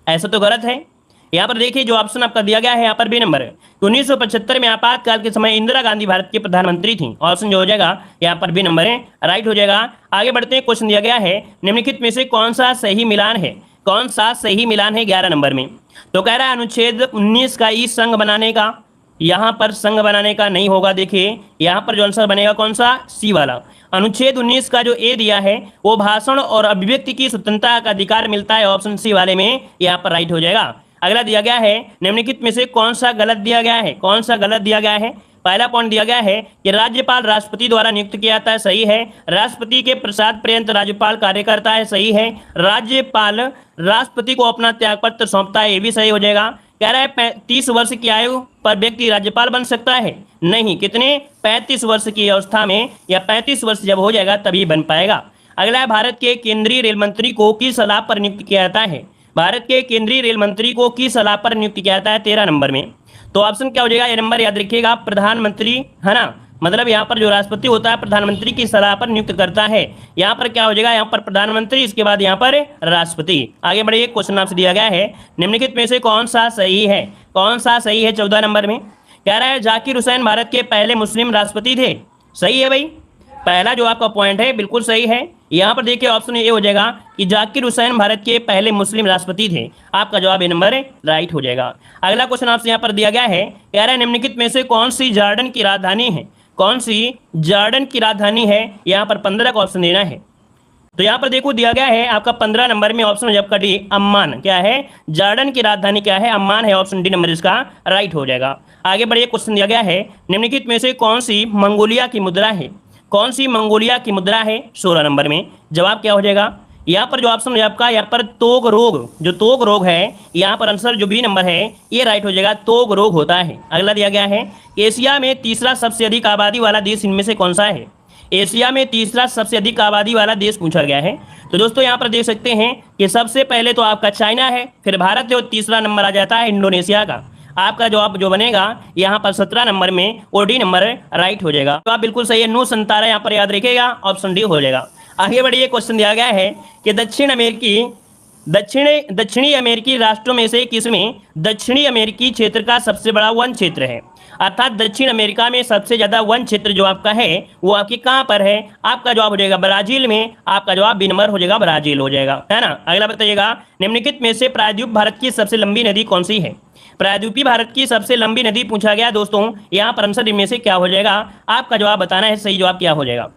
ऐसा तो गलत है। यहाँ पर देखिए जो ऑप्शन आपका दिया गया है यहाँ पर बी नंबर है, तो 1975 में आपातकाल के समय इंदिरा गांधी भारत के प्रधानमंत्री थी। ऑप्शन जो हो जाएगा यहाँ पर बी नंबर है, राइट हो जाएगा। आगे बढ़ते हैं, क्वेश्चन दिया गया है निम्नलिखित में से कौन सा सही मिलान है? कौन सा सही मिलान है 11 नंबर में? तो कह रहा है अनुच्छेद 19 का ई संघ बनाने का, यहाँ पर संघ बनाने का नहीं होगा। देखिए यहाँ पर जो आंसर बनेगा कौन सा? सी वाला। अनुच्छेद 19 का जो ए दिया है वो भाषण और अभिव्यक्ति की स्वतंत्रता का अधिकार मिलता है। ऑप्शन सी वाले में यहाँ पर राइट हो जाएगा। अगला दिया गया है निम्नलिखित में से कौन सा गलत दिया गया है? कौन सा गलत दिया गया है? पहला पॉइंट दिया गया है कि राज्यपाल राष्ट्रपति द्वारा नियुक्त किया जाता है, सही है। राष्ट्रपति के प्रसाद पर्यंत राज्यपाल कार्य करता है, सही है। राज्यपाल राष्ट्रपति को अपना त्यागपत्र सौंपता है, ये भी सही हो जाएगा। कह रहा है 30 वर्ष की आयु पर व्यक्ति राज्यपाल बन सकता है, नहीं। कितने? 35 वर्ष की अवस्था में, या 35 वर्ष जब हो जाएगा तभी बन पाएगा। अगला है भारत के केंद्रीय रेल मंत्री को किस सलाह पर नियुक्त किया जाता है? भारत के केंद्रीय रेल मंत्री को किस सलाह पर नियुक्त किया जाता है 13 नंबर में? तो ऑप्शन क्या हो जाएगा? ये नंबर याद रखिएगा, प्रधानमंत्री, है ना? मतलब यहाँ पर जो राष्ट्रपति होता है प्रधानमंत्री की सलाह पर नियुक्त करता है। यहाँ पर क्या हो जाएगा? यहाँ पर प्रधानमंत्री, इसके बाद यहाँ पर राष्ट्रपति। आगे बढ़िए, क्वेश्चन आपसे दिया गया है निम्नलिखित में से कौन सा सही है? कौन सा सही है 14 नंबर में? कह रहा है जाकिर हुसैन भारत के पहले मुस्लिम राष्ट्रपति थे, सही है भाई। पहला जो आपका पॉइंट है बिल्कुल सही है। यहाँ पर देखिए ऑप्शन ये हो जाएगा कि जाकिर हुसैन भारत के पहले मुस्लिम राष्ट्रपति थे। आपका जवाब ये नंबर राइट हो जाएगा। अगला क्वेश्चन आपसे यहाँ पर दिया गया है, कह रहा है निम्नलिखित में से कौन सी जॉर्डन की राजधानी है? कौन सी जॉर्डन की राजधानी है? यहाँ पर 15 का ऑप्शन देना है। तो यहाँ पर देखो दिया गया है आपका 15 नंबर में ऑप्शन जब का डी, अम्मान। क्या है? जॉर्डन की राजधानी क्या है? अम्मान है। ऑप्शन डी नंबर इसका राइट हो जाएगा। आगे बढ़िए, क्वेश्चन दिया गया है निम्नलिखित में से कौन सी मंगोलिया की मुद्रा है? कौन सी मंगोलिया की मुद्रा है 16 नंबर में? जवाब क्या हो जाएगा? यहाँ पर जो ऑप्शन है आपका, यहाँ पर तोग रोग, जो तोग रोग है, यहाँ पर आंसर जो बी नंबर है ये राइट हो जाएगा, तोग रोग होता है। अगला दिया गया है, एशिया में तीसरा सबसे अधिक आबादी वाला देश इनमें से कौन सा है? एशिया में तीसरा सबसे अधिक आबादी वाला देश पूछा गया है। तो दोस्तों यहाँ पर देख सकते हैं कि सबसे पहले तो आपका चाइना है, फिर भारत है और तीसरा नंबर आ जाता है इंडोनेशिया का। आपका जवाब जो बनेगा यहाँ पर 17 नंबर में और डी नंबर राइट हो जाएगा। तो आप बिल्कुल सही है, नो संतारा यहाँ पर याद रखिएगा, ऑप्शन डी हो जाएगा। आगे बढ़िए, क्वेश्चन दिया गया है कि दक्षिणी अमेरिकी राष्ट्रों में से किसमें दक्षिणी अमेरिकी क्षेत्र का सबसे बड़ा वन क्षेत्र है? अर्थात दक्षिण अमेरिका में सबसे ज्यादा वन क्षेत्र जो आपका है वो आपके कहाँ पर है? आपका जवाब हो जाएगा ब्राजील में। आपका जवाब बी नंबर हो जाएगा, ब्राजील हो जाएगा, है ना। अगला बताइएगा, निम्नलिखित में से प्रायद्वीप भारत की सबसे लंबी नदी कौन सी है? प्रायद्वीपीय भारत की सबसे लंबी नदी पूछा गया दोस्तों। यहाँ पर आंसर इनमें से क्या हो जाएगा? आपका जवाब बताना है, सही जवाब क्या हो जाएगा।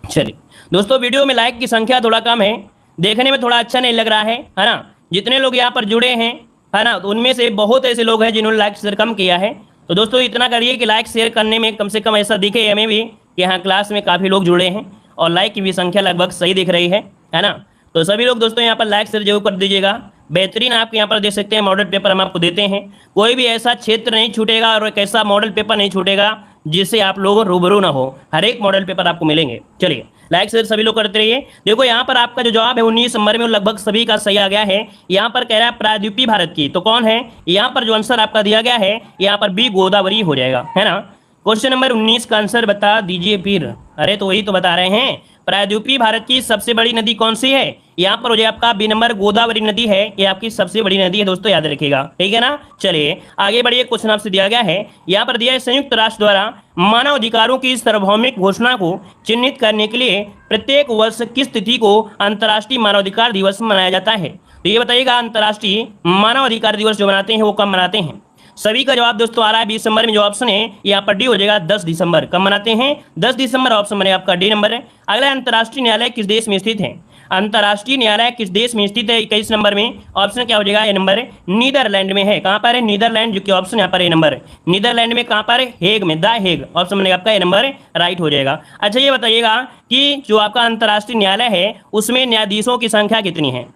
चलिए दोस्तों, वीडियो में लाइक की संख्या थोड़ा कम है, देखने में थोड़ा अच्छा नहीं लग रहा है ना। जितने लोग यहाँ पर जुड़े हैं, है ना, तो उनमें से बहुत ऐसे लोग हैं जिन्होंने लाइक शेयर कम किया है। तो दोस्तों इतना करिए कि लाइक शेयर करने में कम से कम ऐसा दिखे हमें भी कि यहाँ क्लास में काफ़ी लोग जुड़े हैं और लाइक की भी संख्या लगभग सही दिख रही है ना। तो सभी लोग दोस्तों यहाँ पर लाइक शेयर जरूर कर दीजिएगा। बेहतरीन आपके यहाँ पर देख सकते हैं मॉडल पेपर हम आपको देते हैं। कोई भी ऐसा क्षेत्र नहीं छूटेगा और एक ऐसा मॉडल पेपर नहीं छूटेगा जिससे आप लोग रूबरू ना हो। हर एक मॉडल पेपर आपको मिलेंगे। चलिए लाइक शेयर सभी लोग करते रहिए। देखो यहाँ पर आपका जो जवाब है 19 नंबर में लगभग सभी का सही आ गया है। यहाँ पर कह रहा है प्रायद्वीपीय भारत की, तो कौन है? यहाँ पर जो आंसर आपका दिया गया है यहाँ पर बी गोदावरी हो जाएगा, है ना। क्वेश्चन नंबर 19 का आंसर बता दीजिए फिर। अरे तो वही तो बता रहे हैं, प्रायद्वीपीय भारत की सबसे बड़ी नदी कौन सी है? यहाँ पर हो जाए आपका बी नंबर, गोदावरी नदी है, ये आपकी सबसे बड़ी नदी है दोस्तों, याद रखिएगा, ठीक है ना। चलिए आगे बढ़िए, क्वेश्चन आपसे दिया गया है, यहाँ पर दिया है संयुक्त राष्ट्र द्वारा मानव अधिकारों की सार्वभौमिक घोषणा को चिन्हित करने के लिए प्रत्येक वर्ष किस तिथि को अंतर्राष्ट्रीय मानवाधिकार दिवस मनाया जाता है? तो ये बताइएगा, अंतर्राष्ट्रीय मानवाधिकार दिवस जो मनाते हैं वो कब मनाते हैं? सभी का जवाब दोस्तों आ रहा है 20 दिसंबर में। जो ऑप्शन है यहाँ पर डी हो जाएगा, 10 दिसंबर। कब मनाते हैं? 10 दिसंबर, ऑप्शन बनेगा आपका डी नंबर है। अगला, अंतर्राष्ट्रीय न्यायालय किस देश में स्थित है? अंतर्राष्ट्रीय न्यायालय किस देश में स्थित है? 21 नंबर में ऑप्शन क्या हो जाएगा? ए नंबर, नीदरलैंड में है। कहाँ पर है? नीदरलैंड, जो कि ऑप्शन यहाँ पर ए नंबर है। नीदरलैंड में कहाँ पर है? हेग में, द हेग, ऑप्शन बनेगा आपका ए नंबर राइट हो जाएगा। अच्छा ये बताइएगा कि जो आपका अंतर्राष्ट्रीय न्यायालय है उसमें न्यायाधीशों की संख्या कितनी है?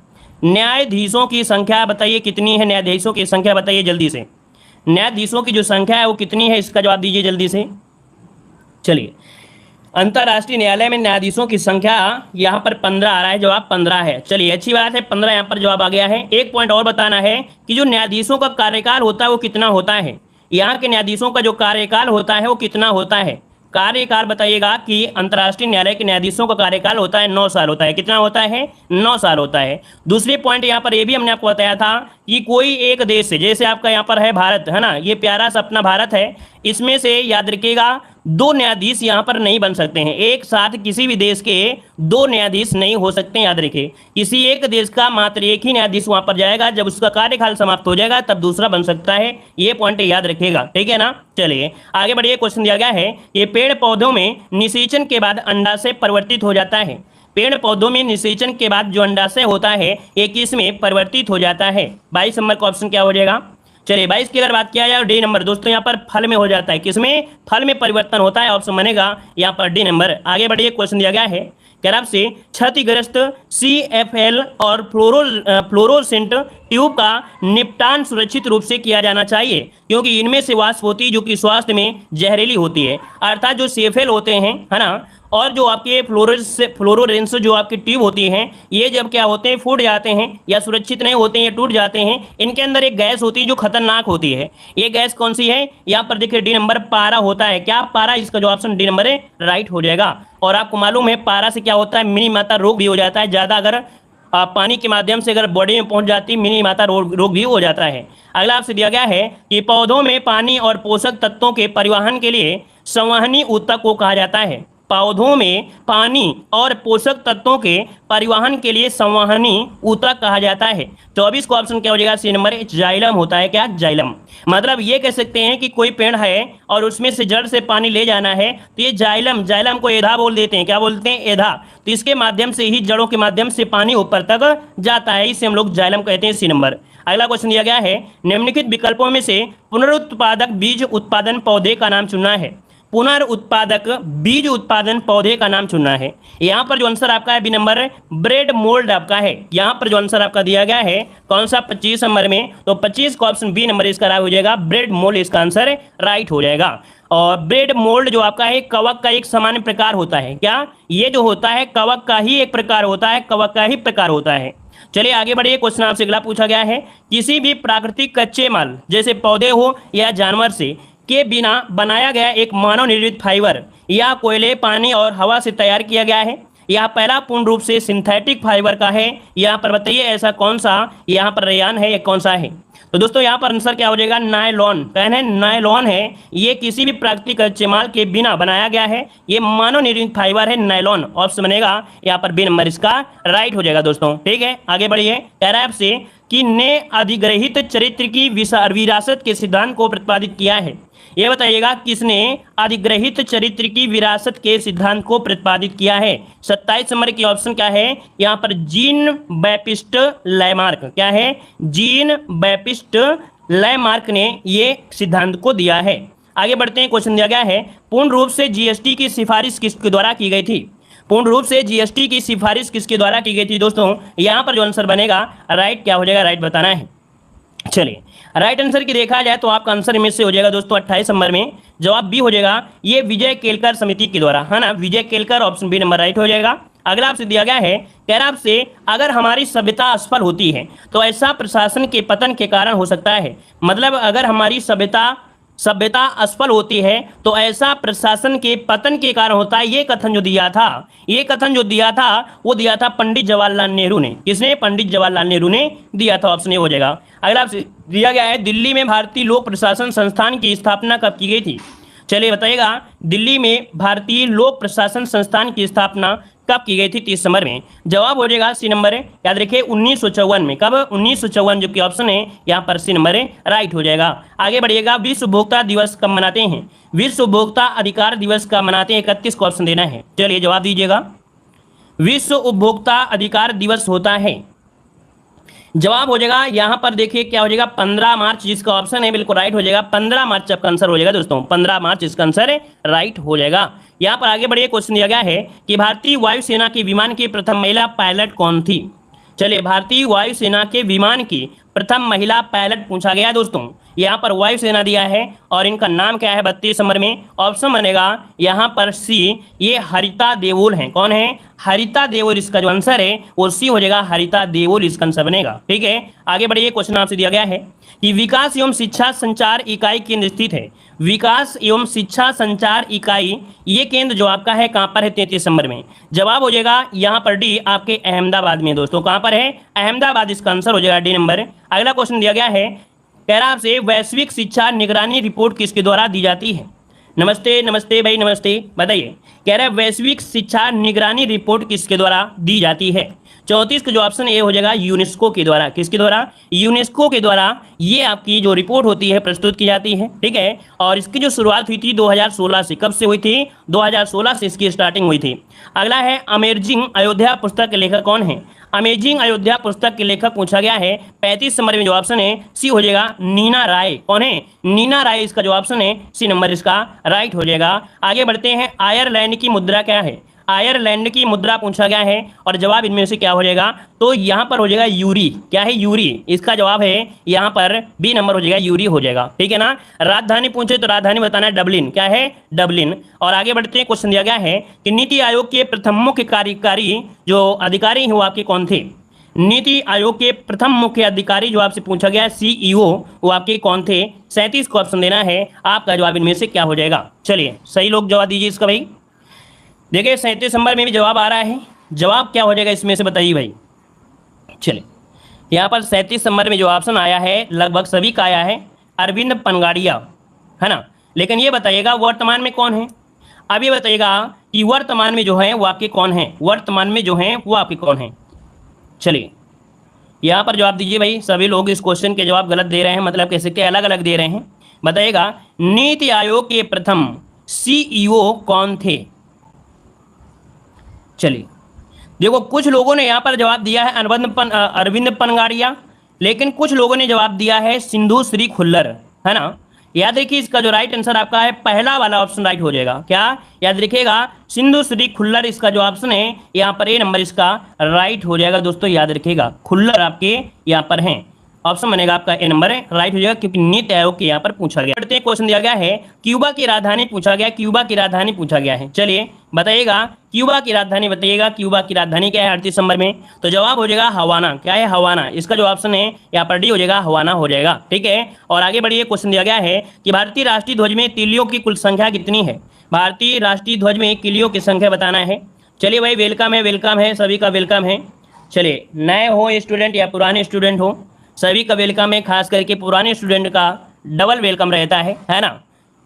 न्यायाधीशों की संख्या बताइए कितनी है? न्यायाधीशों की संख्या बताइए जल्दी से। न्यायाधीशों की जो संख्या है वो कितनी है, इसका जवाब दीजिए जल्दी से। चलिए, अंतर्राष्ट्रीय न्यायालय में न्यायाधीशों की संख्या यहाँ पर 15 आ रहा है, जवाब 15 है। चलिए अच्छी बात है, 15 यहाँ पर जवाब आ गया है। एक पॉइंट और बताना है कि जो न्यायाधीशों का कार्यकाल होता है वो कितना होता है? यहाँ के न्यायाधीशों का जो कार्यकाल होता है वो कितना होता है? कार्यकाल बताइएगा कि अंतर्राष्ट्रीय न्यायालय के न्यायाधीशों का कार्यकाल होता है 9 साल होता है। कितना होता है? 9 साल होता है। दूसरे पॉइंट यहाँ पर ये भी हमने आपको बताया था कि कोई एक देश से, जैसे आपका यहाँ पर है भारत, है ना, ये प्यारा सा अपना भारत है, इसमें से याद रखिएगा 2 न्यायाधीश यहाँ पर नहीं बन सकते हैं। एक साथ किसी भी देश के 2 न्यायाधीश नहीं हो सकते, याद रखिए। किसी एक देश का मात्र एक ही न्यायाधीश वहां पर जाएगा, जब उसका कार्यकाल समाप्त हो जाएगा तब दूसरा बन सकता है। ये पॉइंट याद रखिएगा, ठीक है ना। चलिए आगे बढ़िए, क्वेश्चन दिया गया है, ये पेड़ पौधों में निषेचन के बाद अंडाशय परिवर्तित हो जाता है। पेड़ पौधों में निषेचन के बाद जो अंडाशय होता है ये किस में परिवर्तित हो जाता है? 22 नंबर का ऑप्शन क्या हो जाएगा? चलिए 22 की अगर बात किया जाए डी नंबर दोस्तों, यहाँ पर फल में हो जाता है। किसमें? फल में परिवर्तन होता है, ऑप्शन बनेगा यहाँ पर डी नंबर। आगे बढ़िए, क्वेश्चन दिया गया है, कैराब से क्षतिग्रस्त CFL और फ्लोरोसेंट ट्यूब का निपटान सुरक्षित रूप से किया जाना चाहिए, क्योंकि इनमें से वाष्प होती है जो कि स्वास्थ्य में जहरीली होती है। अर्थात जो CFL होते हैं, है ना, और जो आपके फ्लोरोरेंस जो आपकी ट्यूब होती हैं, ये जब क्या होते हैं, फूट जाते हैं या सुरक्षित नहीं होते हैं या टूट जाते हैं, इनके अंदर एक गैस होती है जो खतरनाक होती है। ये गैस कौन सी है? यहाँ पर देखिए डी नंबर, पारा होता है। क्या पारा? इसका जो ऑप्शन डी नंबर है राइट हो जाएगा। और आपको मालूम है पारा से क्या होता है, मिनी माता रोग भी हो जाता है। ज़्यादा अगर पानी के माध्यम से अगर बॉडी में पहुंच जाती है, मिनी माता रोग भी हो जाता है। अगला आपसे दिया गया है कि पौधों में पानी और पोषक तत्वों के परिवहन के लिए संवहनी ऊतक को कहा जाता है। पौधों में पानी और पोषक तत्वों के परिवहन के लिए संवहनी ऊतक कहा जाता है। 24 को ऑप्शन क्या हो जाएगा? सी नंबर, जाइलम होता है। क्या? जाइलम। मतलब ये कह सकते हैं कि कोई पेड़ है और उसमें से जड़ से पानी ले जाना है तो ये जाइलम को एधा बोल देते हैं। क्या बोलते हैं? एधा। तो इसके माध्यम से ही, जड़ों के माध्यम से पानी ऊपर तक जाता है, इसे हम लोग जाइलम कहते हैं। सी नंबर। अगला क्वेश्चन दिया गया है, निम्नलिखित विकल्पों में से पुनरुत्पादक बीज उत्पादन पौधे का नाम चुनना है। पुनर्उत्पादक बीज उत्पादन पौधे का नाम चुनना है। यहाँ पर जो आंसर आपका है बी नंबर ब्रेड मोल्ड आपका है। यहाँ पर जो आंसर आपका दिया गया है कौन सा 25 नंबर में, तो 25 का ऑप्शन बी नंबर इसका राइट हो जाएगा। ब्रेड मोल्ड इसका आंसर राइट हो जाएगा। और ब्रेड मोल्ड जो आपका है कवक का एक सामान्य प्रकार होता है। क्या ये जो होता है कवक का ही एक प्रकार होता है, कवक का ही प्रकार होता है। चलिए आगे बढ़िए, क्वेश्चन आपसे अगला पूछा गया है, किसी भी प्राकृतिक कच्चे माल जैसे पौधे हो या जानवर से के बिना बनाया गया एक मानव निर्मित फाइबर या कोयले, पानी और हवा से तैयार किया गया है। यह पहला पूर्ण रूप से सिंथेटिक फाइबर का है। यहाँ पर बताइए ऐसा कौन सा यहाँ पर रेयान है, ये कौन सा है। तो दोस्तों यहाँ पर आंसर क्या हो जाएगा, नायलॉन। कहना नायलॉन है, ये किसी भी प्राकृतिक कच्चे माल के बिना बनाया गया है, ये मानव निर्मित फाइबर है नायलॉन। ऑप्शन बनेगा यहाँ पर बी नंबर इसका राइट हो जाएगा दोस्तों। ठीक है आगे बढ़िए, कह रहा है आपसे कि ने अधिग्रहित चरित्र की विरासत के सिद्धांत को प्रतिपादित किया है। ये बताइएगा किसने अधिग्रहित चरित्र की विरासत के सिद्धांत को प्रतिपादित किया है। 27 नंबर की ऑप्शन क्या है यहाँ पर, जीन बैप्टिस्ट लैमार्क। क्या है, जीन बैप्टिस्ट लैमार्क ने ये सिद्धांत को दिया है। आगे बढ़ते हैं, क्वेश्चन दिया गया है, पूर्ण रूप से जीएसटी की सिफारिश किसके द्वारा की गई थी। पूर्ण रूप से जीएसटी की सिफारिश किसके द्वारा की गई थी दोस्तों। यहाँ पर जो आंसर बनेगा राइट क्या हो जाएगा, राइट बताना है। चलिए राइट आंसर की देखा जाए तो आपका आंसर इनमें से हो जाएगा दोस्तों 28 नंबर में जवाब बी हो जाएगा, ये विजय केलकर समिति के द्वारा, है ना, Vijay Kelkar, option B number right हो जाएगा। अगला आपसे दिया गया है, कह रहा आपसे अगर हमारी सभ्यता असफल होती है तो ऐसा प्रशासन के पतन के कारण हो सकता है। मतलब अगर हमारी सभ्यता असफल होती है तो ऐसा प्रशासन के पतन के कारण होता है। ये कथन जो दिया था वो दिया था पंडित जवाहरलाल नेहरू ने। किसने, पंडित जवाहरलाल नेहरू ने दिया था। ऑप्शन ए हो जाएगा। अगला आपसे दिया गया है, दिल्ली में भारतीय लोक प्रशासन संस्थान की स्थापना कब की गई थी। चलिए बताइएगा, दिल्ली में भारतीय लोक प्रशासन संस्थान की स्थापना कब की गई थी 30 नंबर में। जवाब हो जाएगा सी नंबर, याद रखिए 1954 में। कब, 1954 जो कि ऑप्शन है यहाँ पर सी नंबर राइट हो जाएगा। आगे बढ़िएगा, विश्व उपभोक्ता दिवस कब मनाते हैं। विश्व उपभोक्ता अधिकार दिवस कब मनाते हैं, 31 को ऑप्शन देना है। चलिए जवाब दीजिएगा, विश्व उपभोक्ता अधिकार दिवस होता है। जवाब हो जाएगा यहाँ पर देखिए क्या हो जाएगा, 15 मार्च, जिसका ऑप्शन है बिल्कुल राइट हो जाएगा। 15 मार्च आपका आंसर हो जाएगा दोस्तों, 15 मार्च इसका आंसर राइट हो जाएगा। यहाँ पर आगे बढ़िए, क्वेश्चन दिया गया है कि भारतीय वायुसेना के विमान की प्रथम महिला पायलट कौन थी। चलिए भारतीय वायुसेना के विमान की प्रथम महिला पायलट पूछा गया दोस्तों। यहाँ पर वायुसेना दिया है और इनका नाम क्या है 32 नंबर में। ऑप्शन बनेगा यहाँ पर सी, ये हरिता देओल हैं। कौन है, हरिता देओल, इसका जो आंसर है वो सी हो जाएगा, हरिता देओल इसका आंसर बनेगा। ठीक है आगे बढ़िए, क्वेश्चन आपसे दिया गया है कि विकास एवं शिक्षा संचार इकाई केंद्र स्थित है। विकास एवं शिक्षा संचार इकाई ये केंद्र जो आपका है कहाँ पर है, 33 नंबर में। जवाब हो जाएगा यहाँ पर डी, आपके अहमदाबाद में दोस्तों। कहाँ पर है, अहमदाबाद, इसका आंसर हो जाएगा डी नंबर। अगला क्वेश्चन दिया गया है, कह रहा आपसे वैश्विक शिक्षा निगरानी रिपोर्ट किसके द्वारा दी जाती है। नमस्ते नमस्ते भाई, नमस्ते, बताइए। कह रहा है वैश्विक शिक्षा निगरानी रिपोर्ट किसके द्वारा दी जाती है। 34 का जो ऑप्शन ए हो जाएगा, यूनेस्को के द्वारा। किसके द्वारा, यूनेस्को के द्वारा ये आपकी जो रिपोर्ट होती है प्रस्तुत की जाती है। ठीक है, और इसकी जो शुरुआत हुई थी 2016 से। कब से हुई थी, 2016 से इसकी स्टार्टिंग हुई थी। अगला है, अमेजिंग अयोध्या पुस्तक के लेखक कौन है। अमेजिंग अयोध्या पुस्तक के लेखक पूछा गया है। 35 नंबर में जो ऑप्शन है सी हो जाएगा, नीना राय। कौन है, नीना राय, इसका जो ऑप्शन है सी नंबर इसका राइट हो जाएगा। आगे बढ़ते हैं, आयरलैंड की मुद्रा क्या है। आयरलैंड की मुद्रा पूछा गया है और जवाब इनमें से क्या हो जाएगा, तो यहाँ पर हो जाएगा यूरी। क्या है, यूरी, इसका जवाब है यहाँ पर बी नंबर हो जाएगा, यूरी हो जाएगा। ठीक है ना। राजधानी पूछे तो राजधानी बताना है डबलिन। क्या है, डबलिन। और आगे बढ़ते हैं, क्वेश्चन दिया गया है कि नीति आयोग के प्रथम मुख्य कार्यकारी जो अधिकारी हैं वो आपके कौन थे। नीति आयोग के प्रथम मुख्य अधिकारी जो आपसे पूछा गया सीईओ, वो आपके कौन थे। 37 को ऑप्शन देना है, आपका जवाब इनमें से क्या हो जाएगा। चलिए सही लोग जवाब दीजिए इसका भाई। देखिए 37 नंबर में भी जवाब आ रहा है, जवाब क्या हो जाएगा इसमें से बताइए भाई। चलिए यहाँ पर 37 नंबर में जो ऑप्शन आया है लगभग सभी का आया है अरविंद पनगाड़िया, है ना। लेकिन ये बताइएगा वर्तमान में कौन है। अब ये बताइएगा कि वर्तमान में जो है वो आपके कौन है, वर्तमान में जो है वो आपके कौन है। चलिए यहाँ पर जवाब दीजिए भाई। सभी लोग इस क्वेश्चन के जवाब गलत दे रहे हैं, मतलब कैसे के अलग अलग दे रहे हैं। बताइएगा नीति आयोग के प्रथम सीईओ कौन थे। चलिए देखो, कुछ लोगों ने यहाँ पर जवाब दिया है अरविंद पनगाड़िया, लेकिन कुछ लोगों ने जवाब दिया है सिंधु श्री खुल्लर, है ना। याद रखिए इसका जो राइट आंसर आपका है पहला वाला ऑप्शन राइट हो जाएगा। क्या याद रखिएगा, सिंधु श्री खुल्लर इसका जो ऑप्शन है यहाँ पर ए नंबर इसका राइट हो जाएगा। दोस्तों याद रखिएगा खुल्लर आपके यहाँ पर हैं, ऑप्शन बनेगा आपका ए नंबर है राइट हो जाएगा, क्योंकि नीति आयोग के यहाँ पर पूछा गया। बढ़ते क्वेश्चन दिया गया है क्यूबा की राजधानी पूछा गया, क्यूबा की राजधानी पूछा गया है। चलिए बताइएगा क्यूबा की राजधानी बताइएगा, क्यूबा की राजधानी क्या है 38 दिसंबर में? तो जवाब हो जाएगा हवाना। क्या है? हवाना। इसका जो ऑप्शन है यहाँ पर डी हो जाएगा, हवाना हो जाएगा। ठीक है, और आगे बढ़िए क्वेश्चन दिया गया है कि भारतीय राष्ट्रीय ध्वज में तिलियों की कुल संख्या कितनी है? भारतीय राष्ट्रीय ध्वज में तिलियों की संख्या बताना है। चलिए भाई वेलकम है, सभी का वेलकम है। चलिए नए हो स्टूडेंट या पुराने स्टूडेंट हो, सभी का वेलकम है, खास करके पुराने स्टूडेंट का डबल वेलकम रहता है ना।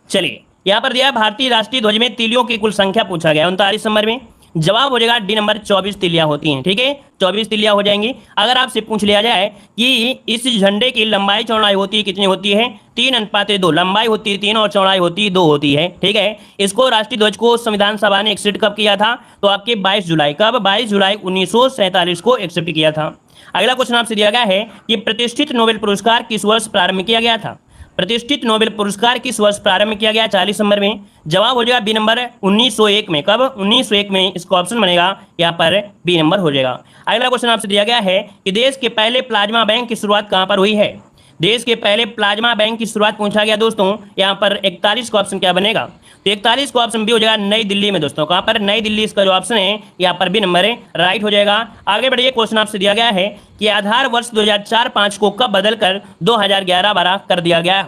चलिए यहाँ पर दिया भारतीय राष्ट्रीय ध्वज में तिलियों की कुल संख्या पूछा गया 39 नंबर में। जवाब हो जाएगा डी नंबर 24 तिलियां होती हैं। ठीक है, 24 तिलियां हो जाएंगी। अगर आपसे पूछ लिया जाए कि इस झंडे की लंबाई चौड़ाई होती है कितनी होती है? 3:2। लंबाई होती है 3 और चौड़ाई होती है 2 होती है। ठीक है, इसको राष्ट्रीय ध्वज को संविधान सभा ने एक्सेप्ट कब किया था? तो आपके 22 जुलाई। कब? 22 जुलाई 1947 को एक्सेप्ट किया था। अगला क्वेश्चन आपसे दिया गया है कि प्रतिष्ठित नोबेल पुरस्कार किस वर्ष प्रारंभ किया गया था? प्रतिष्ठित नोबेल पुरस्कार किस वर्ष प्रारंभ किया गया? 40 नंबर में। जवाब हो जाएगा बी नंबर 1901 में। कब? 1901 में। इसका ऑप्शन बनेगा यहाँ पर बी नंबर हो जाएगा। अगला क्वेश्चन आपसे दिया गया है कि देश के पहले प्लाज्मा बैंक की शुरुआत कहाँ पर हुई है? देश के पहले प्लाज्मा बैंक की शुरुआत पूछा गया दोस्तों। यहाँ पर 41 का ऑप्शन क्या बनेगा? तो 41 का ऑप्शन बी हो जाएगा नई दिल्ली में। दोस्तों कहाँ पर? नई दिल्ली इसका जो ऑप्शन है यहाँ पर बी नंबर है राइट हो जाएगा। आगे बढ़िए क्वेश्चन आपसे दिया गया है कि आधार वर्ष 2004-05 को कब बदलकर 2011-12 कर दिया गया?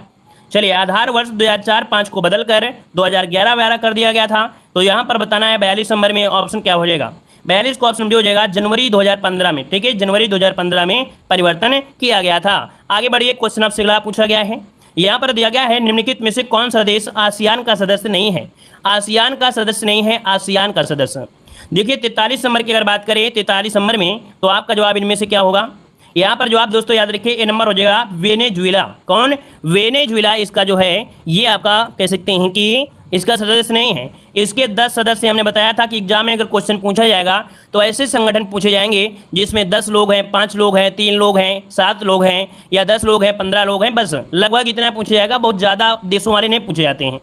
चलिए आधार वर्ष 2004-05 को बदलकर 2011-12 कर दिया गया था। तो यहाँ पर बताना है 42 नंबर में ऑप्शन क्या हो जाएगा? 42 का ऑप्शन भी हो जाएगा जनवरी 2015 में। ठीक है, जनवरी 2015 में परिवर्तन किया गया था। आगे बढ़िए क्वेश्चन आपसे अगला पूछा गया है, यहाँ पर दिया गया है निम्नलिखित में से कौन सा देश आसियान का सदस्य नहीं है? आसियान का सदस्य नहीं है, आसियान का सदस्य। देखिए 43 नंबर की अगर बात करें 43 नंबर में, तो आपका जवाब इनमें से क्या होगा? यहाँ पर जवाब दोस्तों याद रखिए ए नंबर हो जाएगा वेनेजुएला। कौन? वेनेजुएला इसका जो है ये आपका कह सकते हैं कि इसका सदस्य नहीं है। इसके 10 सदस्य हमने बताया था कि एग्जाम में अगर क्वेश्चन पूछा जाएगा तो ऐसे संगठन पूछे जाएंगे जिसमें 10 लोग हैं, 5 लोग हैं, 3 लोग हैं, 7 लोग हैं, या 10 लोग हैं, 15 लोग हैं, बस लगभग इतना पूछा जाएगा। बहुत ज़्यादा देशों वाले नहीं पूछे जाते हैं।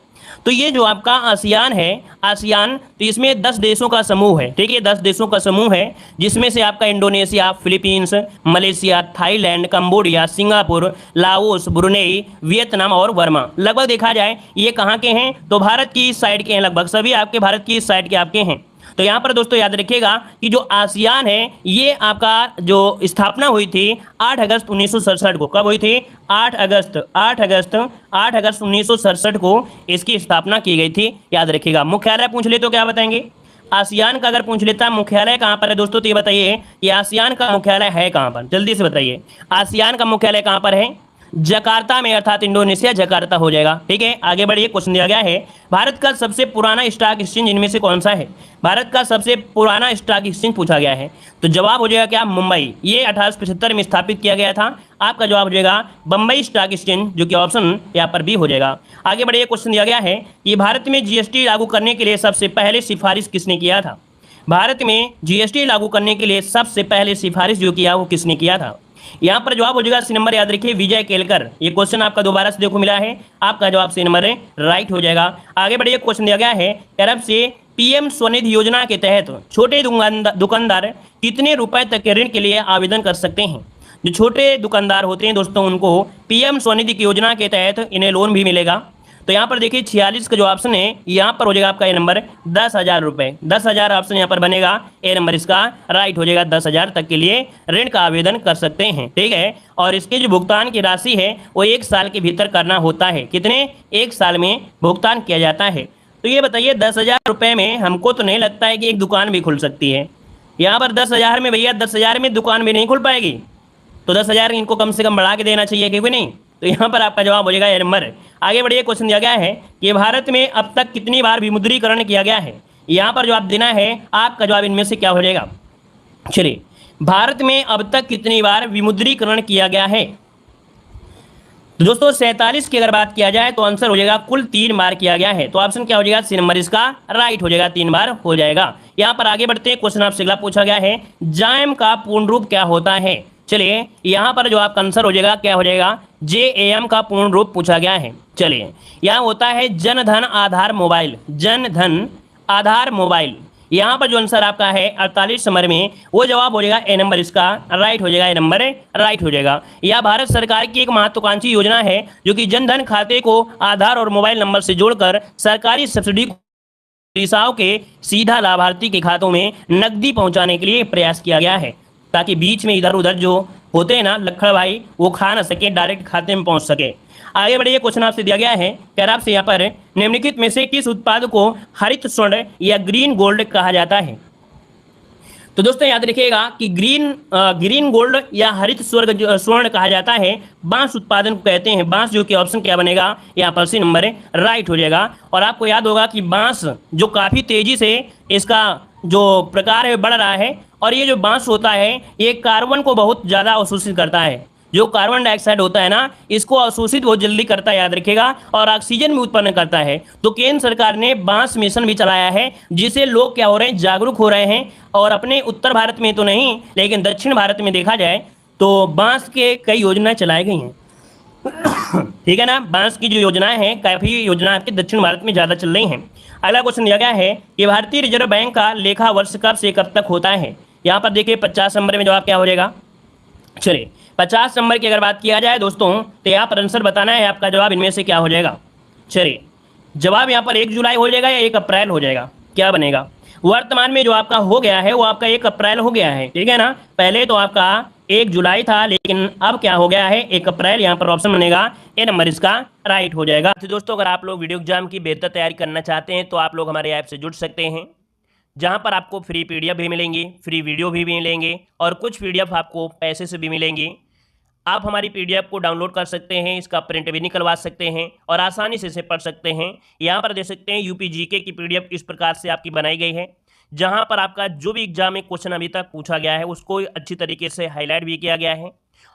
तो ये जो आपका आसियान है, आसियान, तो इसमें 10 देशों का समूह है। ठीक है, 10 देशों का समूह है, जिसमें से आपका Indonesia, Philippines, Malaysia, Thailand, Cambodia, Singapore, Laos, Brunei, Vietnam और बर्मा। लगभग देखा जाए ये कहाँ के हैं? तो भारत की इस साइड के हैं। लगभग सभी आपके भारत की इस साइड के आपके हैं। तो यहाँ पर दोस्तों याद रखिएगा कि जो आसियान है ये आपका जो स्थापना हुई थी 8 अगस्त 1967 को। कब हुई थी? 8 अगस्त 1967 को इसकी स्थापना की गई थी। याद रखिएगा। मुख्यालय पूछ ले तो क्या बताएंगे? आसियान का अगर पूछ लेता मुख्यालय कहाँ पर है दोस्तों, तो ये बताइए कि आसियान का मुख्यालय है कहाँ पर? जल्दी से बताइए, आसियान का मुख्यालय कहाँ पर है? जकार्ता में, अर्थात इंडोनेशिया, जकार्ता हो जाएगा। ठीक है, आगे बढ़िए क्वेश्चन दिया गया है भारत का सबसे पुराना स्टॉक एक्सचेंज इनमें से कौन सा है? भारत का सबसे पुराना स्टॉक एक्सचेंज पूछा गया है। तो जवाब हो जाएगा क्या? मुंबई। ये 1875 में स्थापित किया गया था। आपका जवाब हो जाएगा बम्बई स्टॉक एक्सचेंज, जो कि ऑप्शन यहाँ पर भी हो जाएगा। आगे बढ़िए क्वेश्चन दिया गया है कि भारत में जीएसटी लागू करने के लिए सबसे पहले सिफारिश किसने किया था? भारत में जीएसटी लागू करने के लिए सबसे पहले सिफारिश जो किया वो किसने किया था? यहाँ पर जवाब हो जाएगा सी नंबर। याद रखिए विजय केलकर। ये क्वेश्चन आपका दोबारा से देखो मिला है, आपका जवाब सी नंबर राइट हो जाएगा। आगे बढ़िए क्वेश्चन दिया गया है तरफ से पीएम स्वनिधि योजना के तहत छोटे दुकानदार कितने रुपए तक के ऋण के लिए आवेदन कर सकते हैं? जो छोटे दुकानदार होते हैं दोस्तों उनको पीएम स्वनिधि की योजना के तहत इन्हें लोन भी मिलेगा। तो यहाँ पर देखिए 46 का जो ऑप्शन है यहाँ पर हो जाएगा आपका ए नंबर 10,000 रुपये। 10,000 ऑप्शन यहाँ पर बनेगा, ए नंबर इसका राइट हो जाएगा। 10,000 तक के लिए ऋण का आवेदन कर सकते हैं। ठीक है, और इसके जो भुगतान की राशि है वो 1 साल के भीतर करना होता है। कितने? 1 साल में भुगतान किया जाता है। तो ये बताइए 10,000 रुपये में हमको तो नहीं लगता है कि एक दुकान भी खुल सकती है। यहाँ पर 10,000 में भैया 10,000 में दुकान भी नहीं खुल पाएगी। तो 10,000 इनको कम से कम बढ़ा के देना चाहिए, क्योंकि नहीं? तो यहाँ पर आपका जवाब हो जाएगा ए नंबर। आगे बढ़िए क्वेश्चन दिया गया है कि भारत में अब तक कितनी बार विमुद्रीकरण किया गया है? यहाँ पर जवाब देना है, आपका जवाब इनमें से क्या हो जाएगा? चलिए, भारत में अब तक कितनी बार विमुद्रीकरण किया गया है? तो दोस्तों 47 की अगर बात किया जाए तो आंसर हो जाएगा कुल 3 बार किया गया है। तो ऑप्शन क्या हो जाएगा? सी नंबर इसका राइट हो जाएगा, 3 बार हो जाएगा। यहाँ पर आगे बढ़ते हैं, क्वेश्चन आपसे अगला पूछा गया है जाइम का पूर्ण रूप क्या होता है? चलिए यहाँ पर जो आपका आंसर हो जाएगा क्या हो जाएगा? JAM का पूर्ण रूप पूछा गया है। चलिए, यहाँ होता है जन धन आधार मोबाइल, जन धन आधार मोबाइल। यहाँ पर जो आंसर आपका है 48 नंबर में, वो जवाब हो जाएगा ए नंबर, इसका राइट हो जाएगा, ए नंबर राइट हो जाएगा। यह भारत सरकार की एक महत्वाकांक्षी योजना है जो कि जन धन खाते को आधार और मोबाइल नंबर से जोड़कर सरकारी सब्सिडी किसानों के सीधा लाभार्थी के खातों में नकदी पहुंचाने के लिए प्रयास किया गया है, ताकि बीच में इधर उधर जो होते हैं ना लखड़ भाई, वो खा ना सके, डायरेक्ट खाते में पहुंच सके। आगे बढ़िए, क्वेश्चन आपसे दिया गया है, कह रहा आपसे यहाँ पर निम्नलिखित में से किस उत्पाद को हरित स्वर्ण या ग्रीन गोल्ड कहा जाता है। तो दोस्तों याद रखिएगा कि ग्रीन गोल्ड या हरित स्वर्ण कहा जाता है बांस उत्पादन को कहते हैं। बांस जो कि ऑप्शन क्या बनेगा यहाँ पर सी नंबर राइट हो जाएगा। और आपको याद होगा कि बांस जो काफ़ी तेजी से इसका जो प्रकार है बढ़ रहा है, और ये जो बांस होता है ये कार्बन को बहुत ज़्यादा अवशोषित करता है। जो कार्बन डाइऑक्साइड होता है ना, इसको अवशोषित बहुत जल्दी करता है, याद रखिएगा, और ऑक्सीजन भी उत्पन्न करता है। तो केंद्र सरकार ने बांस मिशन भी चलाया है, जिससे लोग क्या हो रहे हैं, जागरूक हो रहे हैं। और अपने उत्तर भारत में तो नहीं, लेकिन दक्षिण भारत में देखा जाए तो बांस के कई योजनाएं चलाई गई हैं। ठीक है ना, बांस की जो योजनाएं हैं, काफ़ी योजना आपके दक्षिण भारत में ज़्यादा चल रही हैं। अगला क्वेश्चन दिया गया है कि भारतीय रिजर्व बैंक का लेखा वर्ष कब से कब तक होता है। यहाँ पर देखिए 50 नंबर में जवाब क्या हो जाएगा। चलिए, 50 नंबर की अगर बात किया जाए दोस्तों, तो यहाँ पर आंसर बताना है आपका जवाब इनमें से क्या हो जाएगा। चलिए, जवाब यहाँ पर 1 जुलाई हो जाएगा या 1 अप्रैल हो जाएगा, क्या बनेगा। वर्तमान में जो आपका हो गया है वो आपका 1 अप्रैल हो गया है, ठीक है ना। पहले तो आपका 1 जुलाई था, लेकिन अब क्या हो गया है 1 अप्रैल। यहाँ पर ऑप्शन बनेगा ए नंबर, इसका राइट हो जाएगा। तो दोस्तों अगर आप लोग वीडियो एग्जाम की बेहतर तैयारी करना चाहते हैं तो आप लोग हमारे ऐप से जुड़ सकते हैं, जहां पर आपको फ्री PDF भी मिलेंगी, फ्री वीडियो भी मिलेंगे, और कुछ PDF आपको पैसे से भी मिलेंगी। आप हमारी PDF को डाउनलोड कर सकते हैं, इसका प्रिंट भी निकलवा सकते हैं और आसानी से इसे पढ़ सकते हैं। यहाँ पर देख सकते हैं यूपी जीके की PDF इस प्रकार से आपकी बनाई गई है, जहाँ पर आपका जो भी एग्जाम में क्वेश्चन अभी तक पूछा गया है उसको अच्छी तरीके से हाईलाइट भी किया गया है।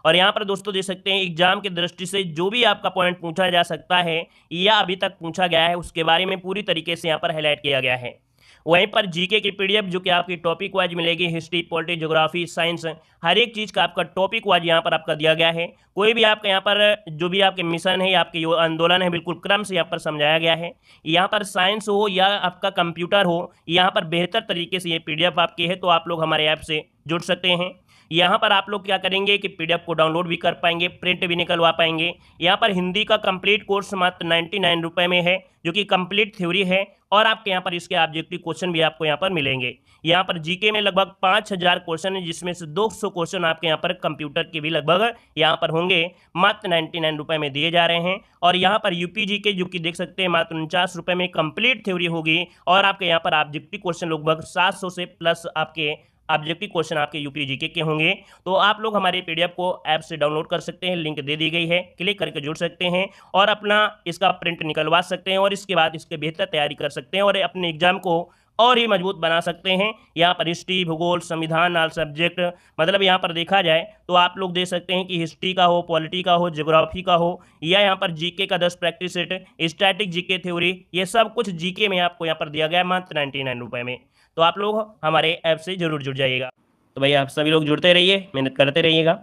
और यहाँ पर दोस्तों देख सकते हैं एग्जाम की दृष्टि से जो भी आपका पॉइंट पूछा जा सकता है या अभी तक पूछा गया है उसके बारे में पूरी तरीके से यहाँ पर हाईलाइट किया गया है। वहीं पर जीके की PDF जो कि आपकी टॉपिक वाइज मिलेगी, हिस्ट्री, पॉलिटिक्स, ज्योग्राफी, साइंस, हर एक चीज़ का आपका टॉपिक वाइज यहाँ पर आपका दिया गया है। कोई भी आपका यहाँ पर जो भी आपके मिशन है या आपके जो आंदोलन है, बिल्कुल क्रम से यहाँ पर समझाया गया है। यहाँ पर साइंस हो या आपका कंप्यूटर हो, यहाँ पर बेहतर तरीके से ये PDF आपकी है, तो आप लोग हमारे ऐप से जुड़ सकते हैं। यहाँ पर आप लोग क्या करेंगे कि PDF को डाउनलोड भी कर पाएंगे, प्रिंट भी निकलवा पाएंगे। यहाँ पर हिंदी का कंप्लीट कोर्स मात्र 99 रुपये में है, जो कि कंप्लीट थ्योरी है, और आपके यहाँ पर इसके ऑब्जेक्टिव क्वेश्चन भी आपको यहाँ पर मिलेंगे। यहाँ पर जीके में लगभग 5000 क्वेश्चन है, जिसमें से 200 क्वेश्चन आपके यहाँ पर कंप्यूटर के भी लगभग यहाँ पर होंगे, मात्र 99 रुपये में दिए जा रहे हैं। और यहाँ पर यूपी जीके जो कि देख सकते हैं मात्र 49 रुपये में कंप्लीट थ्योरी होगी, और आपके यहाँ पर ऑब्जेक्टिव क्वेश्चन लगभग 700 से प्लस आपके ऑब्जेक्टिव क्वेश्चन आपके यूपी जीके के होंगे। तो आप लोग हमारे PDF को ऐप से डाउनलोड कर सकते हैं, लिंक दे दी गई है, क्लिक करके जुड़ सकते हैं और अपना इसका प्रिंट निकलवा सकते हैं, और इसके बाद इसके बेहतर तैयारी कर सकते हैं और अपने एग्जाम को और ही मजबूत बना सकते हैं। यहाँ पर हिस्ट्री, भूगोल, संविधान, ऑल सब्जेक्ट, मतलब यहाँ पर देखा जाए तो आप लोग देख सकते हैं कि हिस्ट्री का हो, पॉलिटी का हो, ज्योग्राफी का हो, या यहाँ पर जीके का 10 practice set, static GK theory, ये सब कुछ जीके में आपको यहाँ पर दिया गया है मात्र 99 रुपये में। तो आप लोग हमारे ऐप से जरूर जुड़ जाइएगा। तो भैया आप सभी लोग जुड़ते रहिए, मेहनत करते रहिएगा,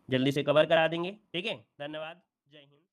जल्दी से कवर करा देंगे। ठीक है, धन्यवाद, जय हिंद।